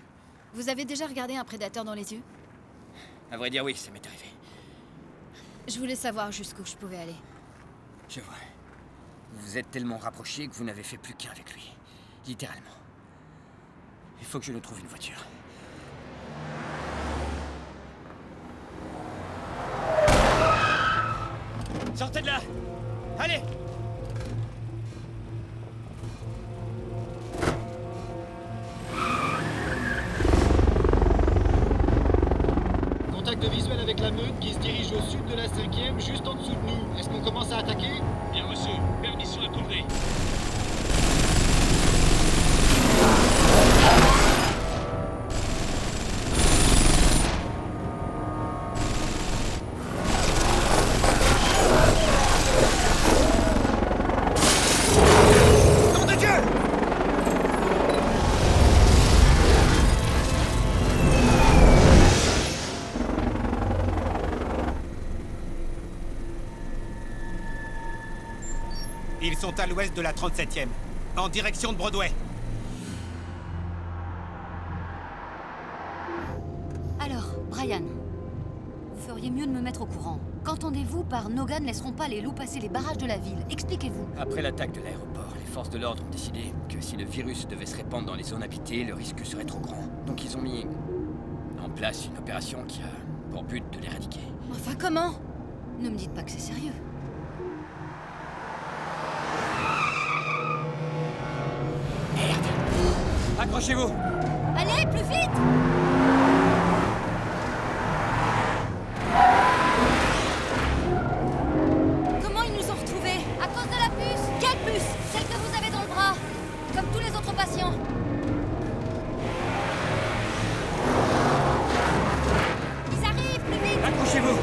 Vous avez déjà regardé un prédateur dans les yeux? À vrai dire, oui, ça m'est arrivé. Je voulais savoir jusqu'où je pouvais aller. Je vois. Vous vous êtes tellement rapprochés que vous n'avez fait plus qu'un avec lui. Littéralement. Il faut que je nous trouve une voiture. Sortez de là! Allez! Contact visuel avec la meute qui se dirige au sud de la 5e, juste en dessous de nous. Est-ce qu'on commence à attaquer? Bien reçu. Permission accordée. Nom de Dieu! Ils sont à l'ouest de la 37e, en direction de Broadway. Alors, Brian, vous feriez mieux de me mettre au courant. Qu'entendez-vous par nos gars ne laisseront pas les loups passer les barrages de la ville? Expliquez-vous. Après l'attaque de l'aéroport, les forces de l'ordre ont décidé que si le virus devait se répandre dans les zones habitées, le risque serait trop grand. Donc ils ont mis en place une opération qui a pour but de l'éradiquer. Enfin, comment? Ne me dites pas que c'est sérieux. Accrochez-vous! Allez, plus vite! Comment ils nous ont retrouvés? À cause de la puce! Quelle puce? Celle que vous avez dans le bras! Comme tous les autres patients! Ils arrivent, plus vite! Accrochez-vous!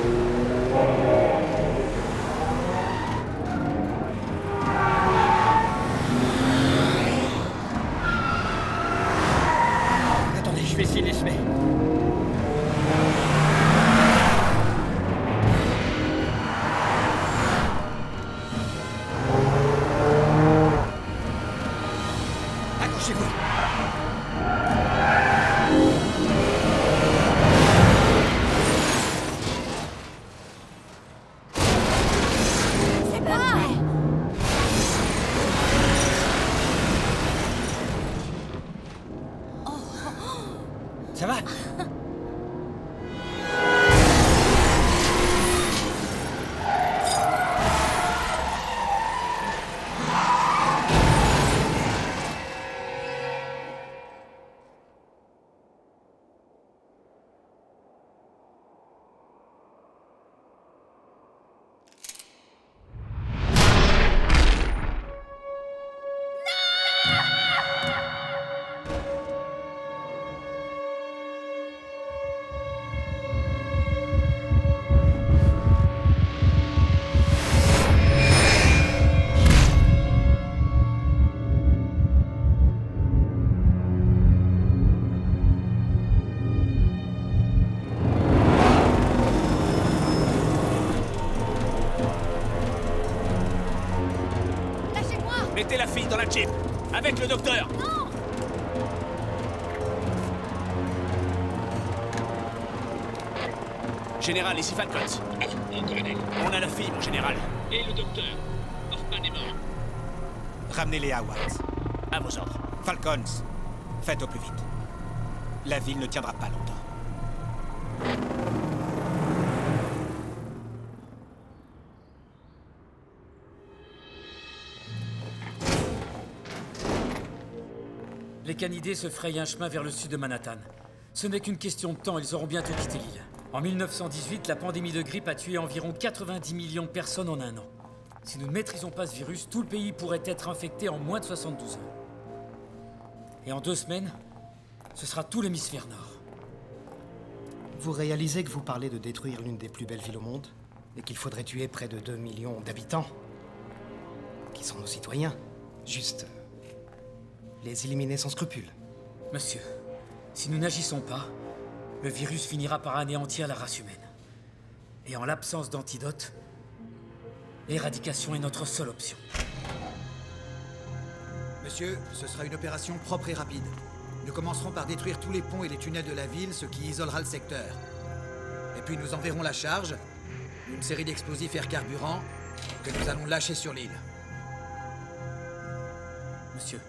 Attendez, je vais essayer de les semer. Mettez la fille dans la jeep, avec le docteur. Non! Général, ici Falcons. On a la fille, mon général. Et le docteur? Hoffman est mort. Ramenez-les à Watts. À vos ordres. Falcons, faites au plus vite. La ville ne tiendra pas longtemps. Les canidés se frayent un chemin vers le sud de Manhattan. Ce n'est qu'une question de temps, ils auront bientôt quitté l'île. En 1918, la pandémie de grippe a tué environ 90 millions de personnes en un an. Si nous ne maîtrisons pas ce virus, tout le pays pourrait être infecté en moins de 72 heures. Et en 2 semaines, ce sera tout l'hémisphère nord. Vous réalisez que vous parlez de détruire l'une des plus belles villes au monde? Et qu'il faudrait tuer près de 2 millions d'habitants? Qui sont nos citoyens? Juste... les éliminer sans scrupule. Monsieur, si nous n'agissons pas, le virus finira par anéantir la race humaine. Et en l'absence d'antidote, l'éradication est notre seule option. Monsieur, ce sera une opération propre et rapide. Nous commencerons par détruire tous les ponts et les tunnels de la ville, ce qui isolera le secteur. Et puis nous enverrons la charge, une série d'explosifs air carburant, que nous allons lâcher sur l'île. Monsieur,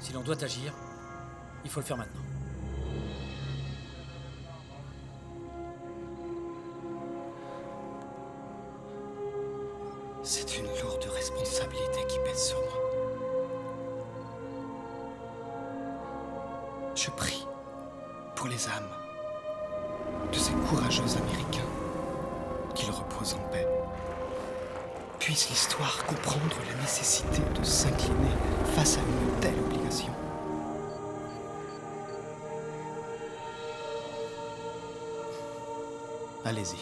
si l'on doit agir, il faut le faire maintenant. C'est une lourde responsabilité qui pèse sur moi. Je prie pour les âmes de ces courageux Américains, qu'ils reposent en paix. Puisse l'histoire comprendre la nécessité de s'incliner face à une telle obligation. Allez-y.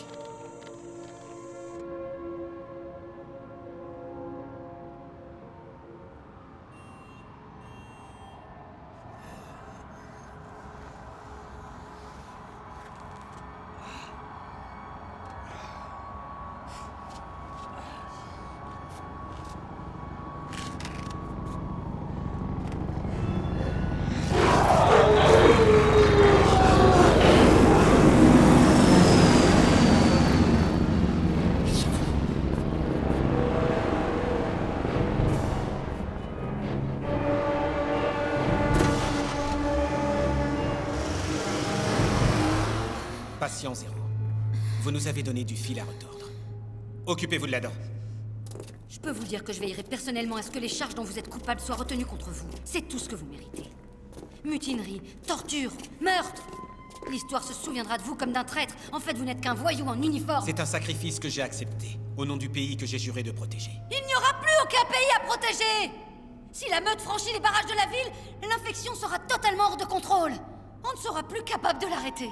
Patient zéro. Vous nous avez donné du fil à retordre. Occupez-vous de la dent. Je peux vous dire que je veillerai personnellement à ce que les charges dont vous êtes coupable soient retenues contre vous. C'est tout ce que vous méritez. Mutinerie, torture, meurtre. L'histoire se souviendra de vous comme d'un traître. En fait, vous n'êtes qu'un voyou en uniforme. C'est un sacrifice que j'ai accepté, au nom du pays que j'ai juré de protéger. Il n'y aura plus aucun pays à protéger! Si la meute franchit les barrages de la ville, l'infection sera totalement hors de contrôle. On ne sera plus capable de l'arrêter.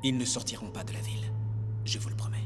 Ils ne sortiront pas de la ville. Je vous le promets.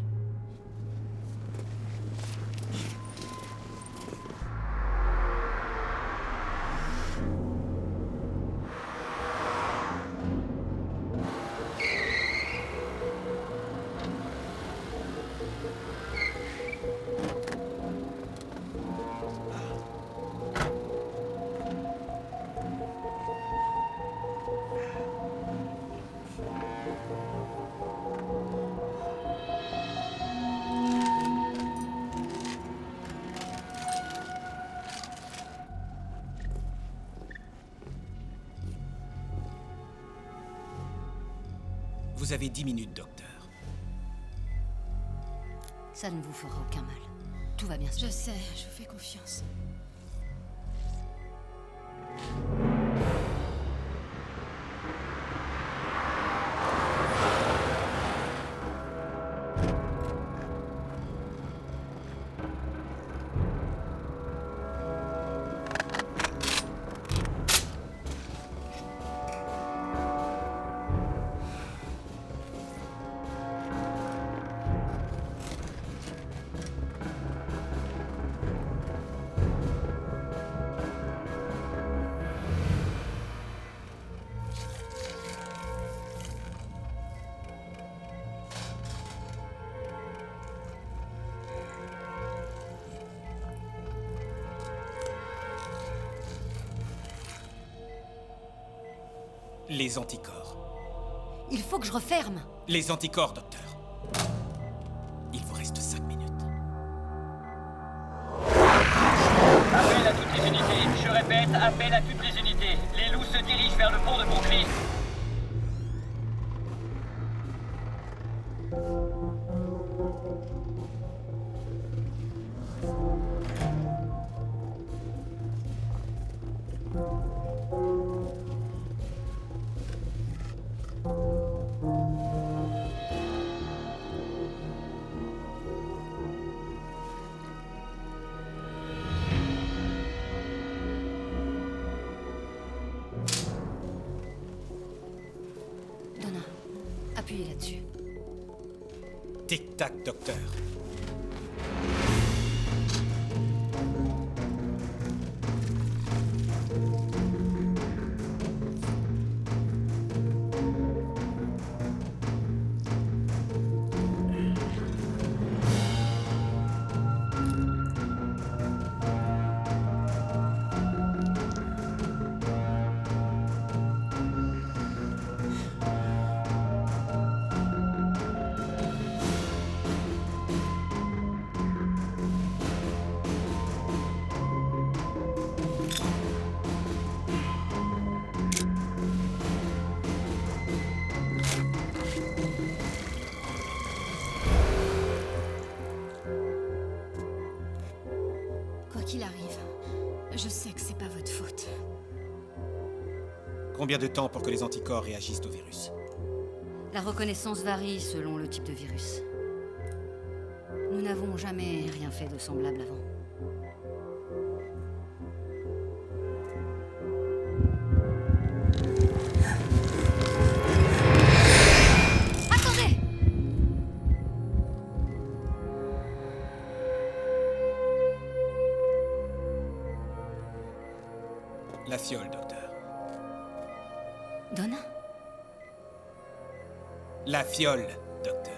Vous avez 10 minutes, docteur. Ça ne vous fera aucun mal. Tout va bien se passer. Je sais, je vous fais confiance. Les anticorps. Il faut que je referme. Les anticorps, docteur. Il vous reste 5 minutes. Appel à toutes les unités. Je répète, appel à toutes les unités. Les loups se dirigent vers le pont de Brooklyn. Donna, appuyez là-dessus. Tic-tac, docteur. Quoi qu'il arrive, je sais que c'est pas votre faute. Combien de temps pour que les anticorps réagissent au virus? La reconnaissance varie selon le type de virus. Nous n'avons jamais rien fait de semblable avant. Attendez! La fiole, docteur. Donna? La fiole, docteur.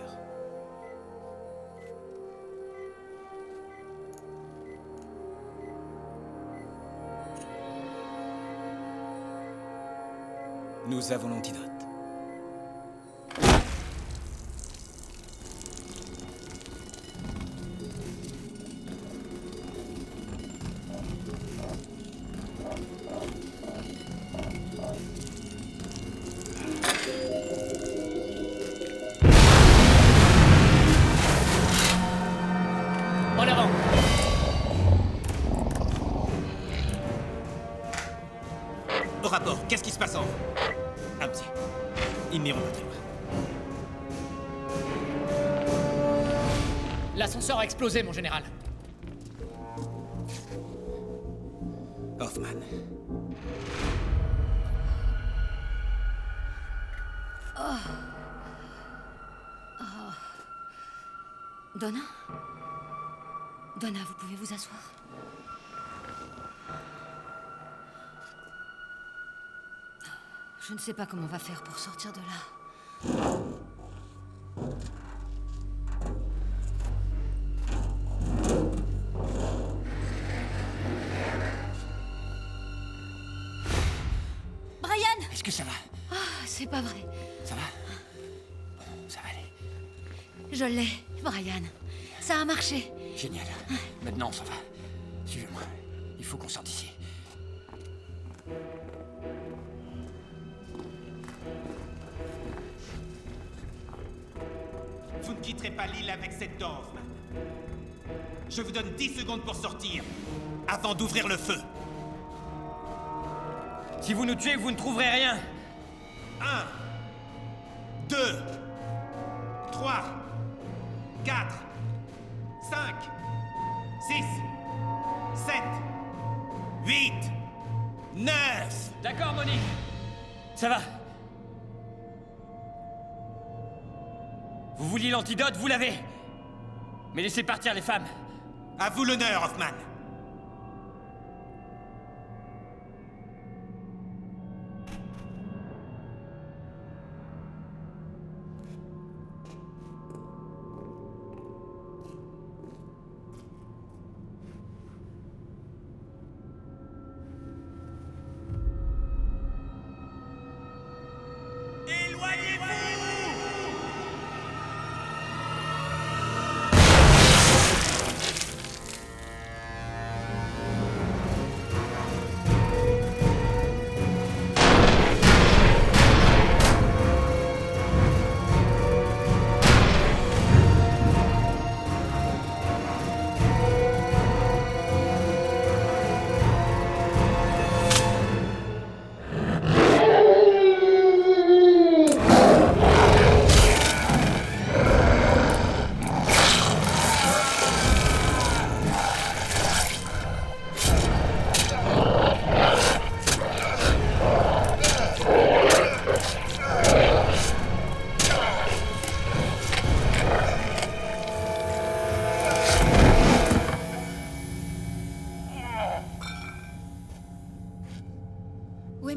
Nous avons l'antidote. En avant! Au rapport, qu'est-ce qui se passe en haut? Ah, monsieur. Ils n'iront pas très loin. L'ascenseur a explosé, mon général. Hoffman. Donna? Donna, vous pouvez vous asseoir? Je ne sais pas comment on va faire pour sortir de là. Brian! Est-ce que ça va? Ah, c'est pas vrai. Ça va? Ça va aller. Je l'ai, Brian. Ça a marché. Génial. Maintenant, ça va. Suivez-moi. Il faut qu'on sorte d'ici. Vous ne quitterez pas l'île avec cette dent, Hoffman. Je vous donne 10 secondes pour sortir, avant d'ouvrir le feu. Si vous nous tuez, vous ne trouverez rien. 1, 2, 3, 4, 5, 6, 7, 8, 9. D'accord, Monique. Ça va. Vous vouliez l'antidote, vous l'avez. Mais laissez partir les femmes. À vous l'honneur, Hoffman.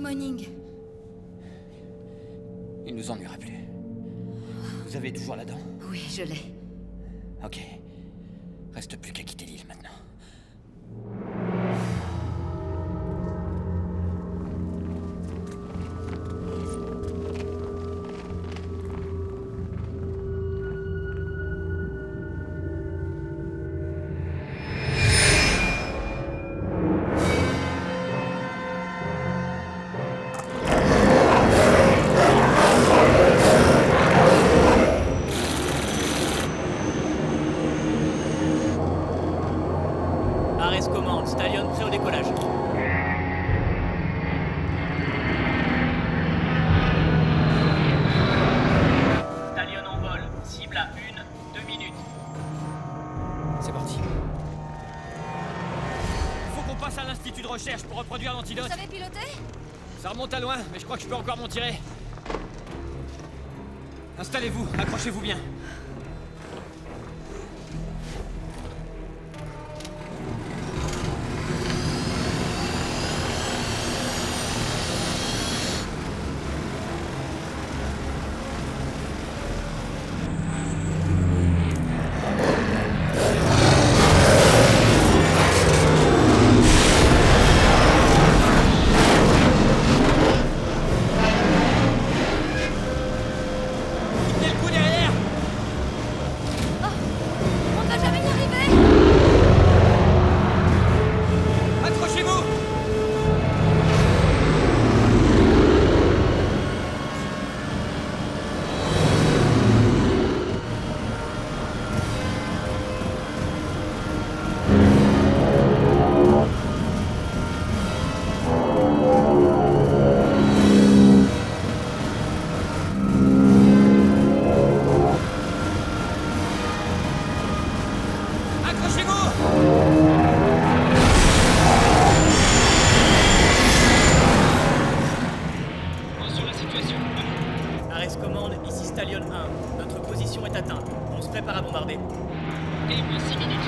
Moaning. Il nous ennuiera plus. Vous avez toujours la dent? Oui, je l'ai. Ok. Reste plus qu'à quitter l'île maintenant. Ares commande, Stallion prêt au décollage. Stallion en vol, cible à 1-2 minutes. C'est parti. Faut qu'on passe à l'institut de recherche pour reproduire l'antidote. Vous savez piloter? Ça remonte à loin, mais je crois que je peux encore m'en tirer. Installez-vous, accrochez-vous bien. Tenez le coup derrière. On ne va jamais y arriver! Accrochez-vous! Accrochez-vous! Sur la situation. Ares commande, ici Stallion 1. Notre position est atteinte. On se prépare à bombarder. Et moins 6 minutes.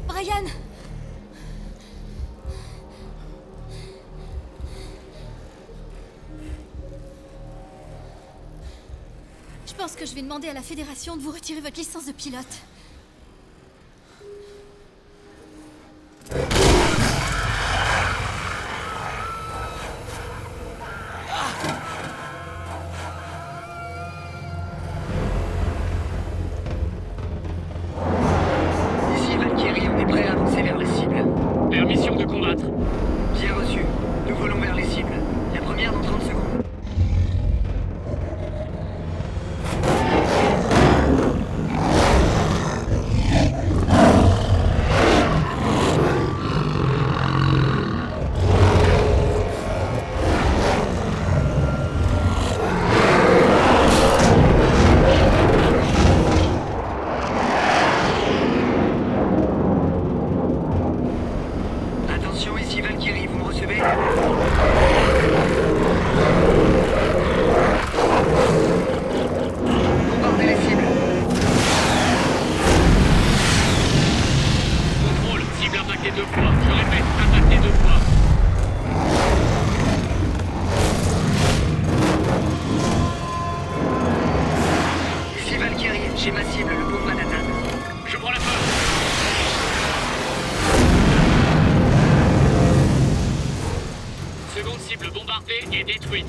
Brian! Je pense que je vais demander à la Fédération de vous retirer votre licence de pilote. Ici Valkyrie, on est prêt à avancer vers les cibles. Permission de combattre. Bien reçu. Nous volons vers les cibles. La première dans 30 secondes. Attention, ici Valkyrie, vous me recevez? Bombardez les cibles. Contrôle, cible impactée 2 fois. Je répète, impactée 2 fois. Ici Valkyrie, j'ai ma cible, le pont de Manhattan. Je prends la feu. Seconde cible bombardée et détruite.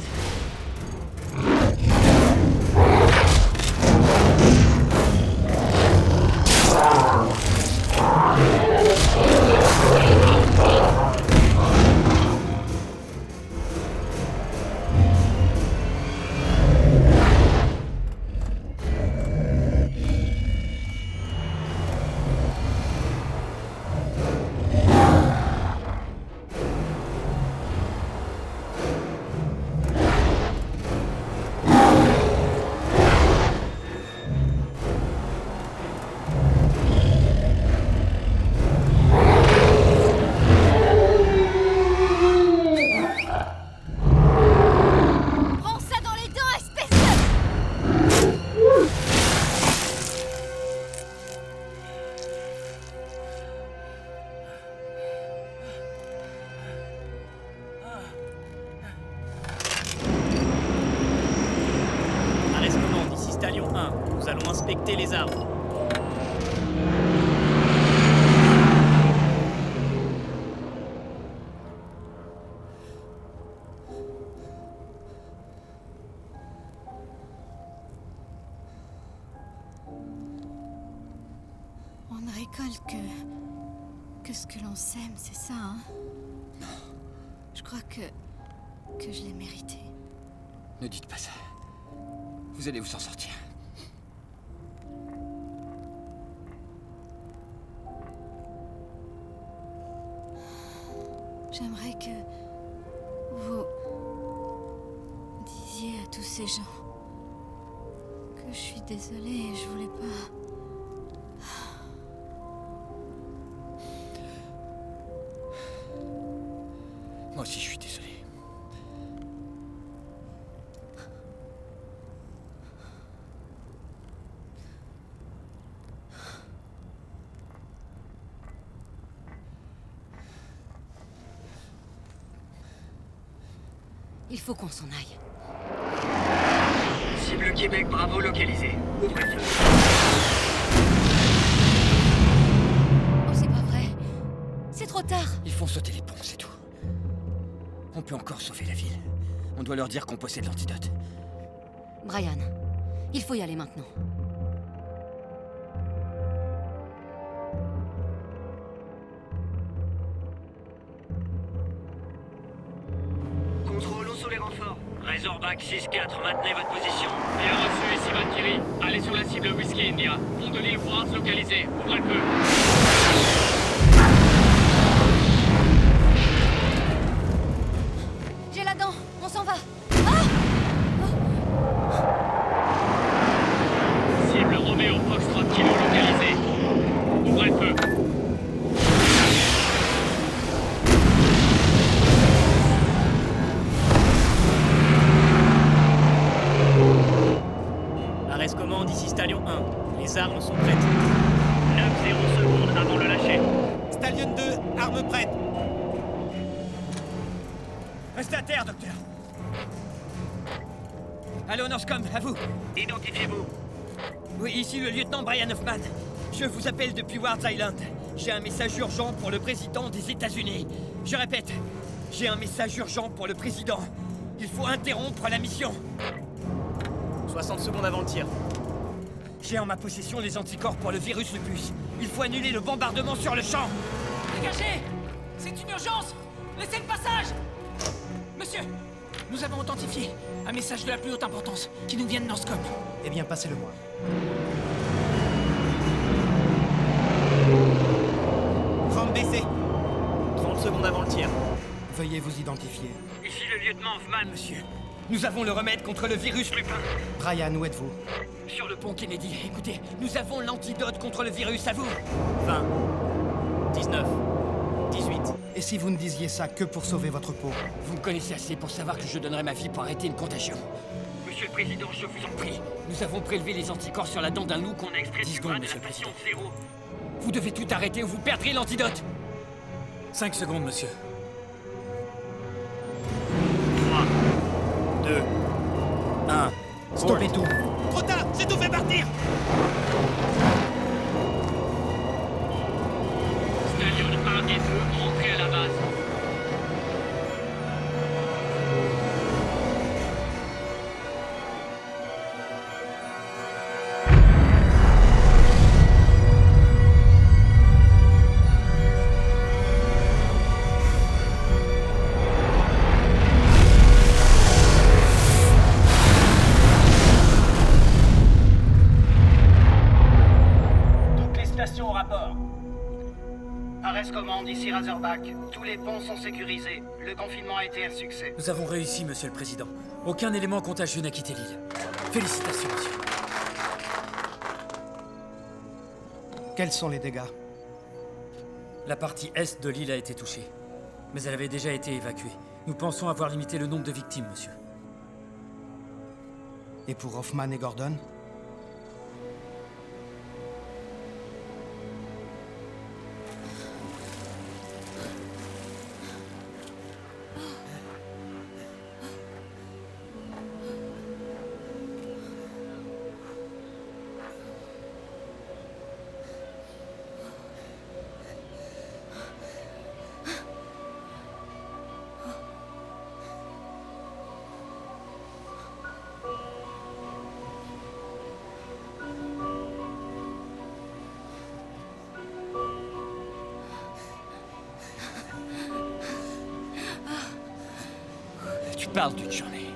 Stallion 1, nous allons inspecter les armes. On ne récolte que ce que l'on sème, c'est ça, hein? Non. Je crois que je l'ai mérité. Ne dites pas ça. Vous allez vous en sortir. J'aimerais que vous disiez à tous ces gens que je suis désolée et je voulais pas... Moi aussi, je suis désolé. Il faut qu'on s'en aille. Cible Québec, Bravo localisé. Ouvrez le feu. Oh, c'est pas vrai. C'est trop tard. Ils font sauter les ponts, c'est tout. On peut encore sauver la ville. On doit leur dire qu'on possède l'antidote. Brian, il faut y aller maintenant. Contrôle sur les renforts. Razorback 6-4, maintenez votre position. Bien reçu, ici Valkyrie. Allez sur la cible Whiskey India. Pont de l'île Ward localisé. Ouvrez le feu. J'ai la dent, on s'en va. Cible Romeo Foxtrot Kilo localisé. Ouvrez le feu. Arrest commande, ici Stallion 1. Les armes sont prêtes. 9-0 secondes avant le lâcher. Stallion 2, armes prêtes. Restez à terre, docteur. Allô, Norscom, à vous. Identifiez-vous. Oui, ici le lieutenant Brian Hoffman. Je vous appelle depuis Ward's Island. J'ai un message urgent pour le président des États-Unis. Je répète, j'ai un message urgent pour le président. Il faut interrompre la mission. 60 secondes avant le tir. J'ai en ma possession les anticorps pour le virus lupus. Il faut annuler le bombardement sur le champ. Dégagez! C'est une urgence! Laissez le passage! Monsieur, nous avons authentifié un message de la plus haute importance qui nous vient de Norscom. Eh bien, passez-le-moi. Rampe baissée. 30 secondes avant le tir. Veuillez vous identifier. Ici le lieutenant Hoffman. Monsieur, nous avons le remède contre le virus lupin. Brian, où êtes-vous? Sur le pont Kennedy. Écoutez, nous avons l'antidote contre le virus, à vous. 20, 19, 18. Et si vous ne disiez ça que pour sauver votre peau? Vous me connaissez assez pour savoir que je donnerai ma vie pour arrêter une contagion. Monsieur le Président, je vous en prie. Nous avons prélevé les anticorps sur la dent d'un loup qu'on a extrait 10 du secondes, bras de monsieur la le passion Président. 0. Vous devez tout arrêter ou vous perdrez l'antidote. 5 secondes, monsieur. 3, 2, 1. Stoppez tout. Trop tard, c'est tout fait partir. Stallion 1 et 2, rentrez à la base. Au rapport. Arrest commande, ici Razorback. Tous les ponts sont sécurisés. Le confinement a été un succès. Nous avons réussi, monsieur le président. Aucun élément contagieux n'a quitté l'île. Félicitations, monsieur. Quels sont les dégâts? La partie est de l'île a été touchée. Mais elle avait déjà été évacuée. Nous pensons avoir limité le nombre de victimes, monsieur. Et pour Hoffman et Gordon? Tu parles d'une journée.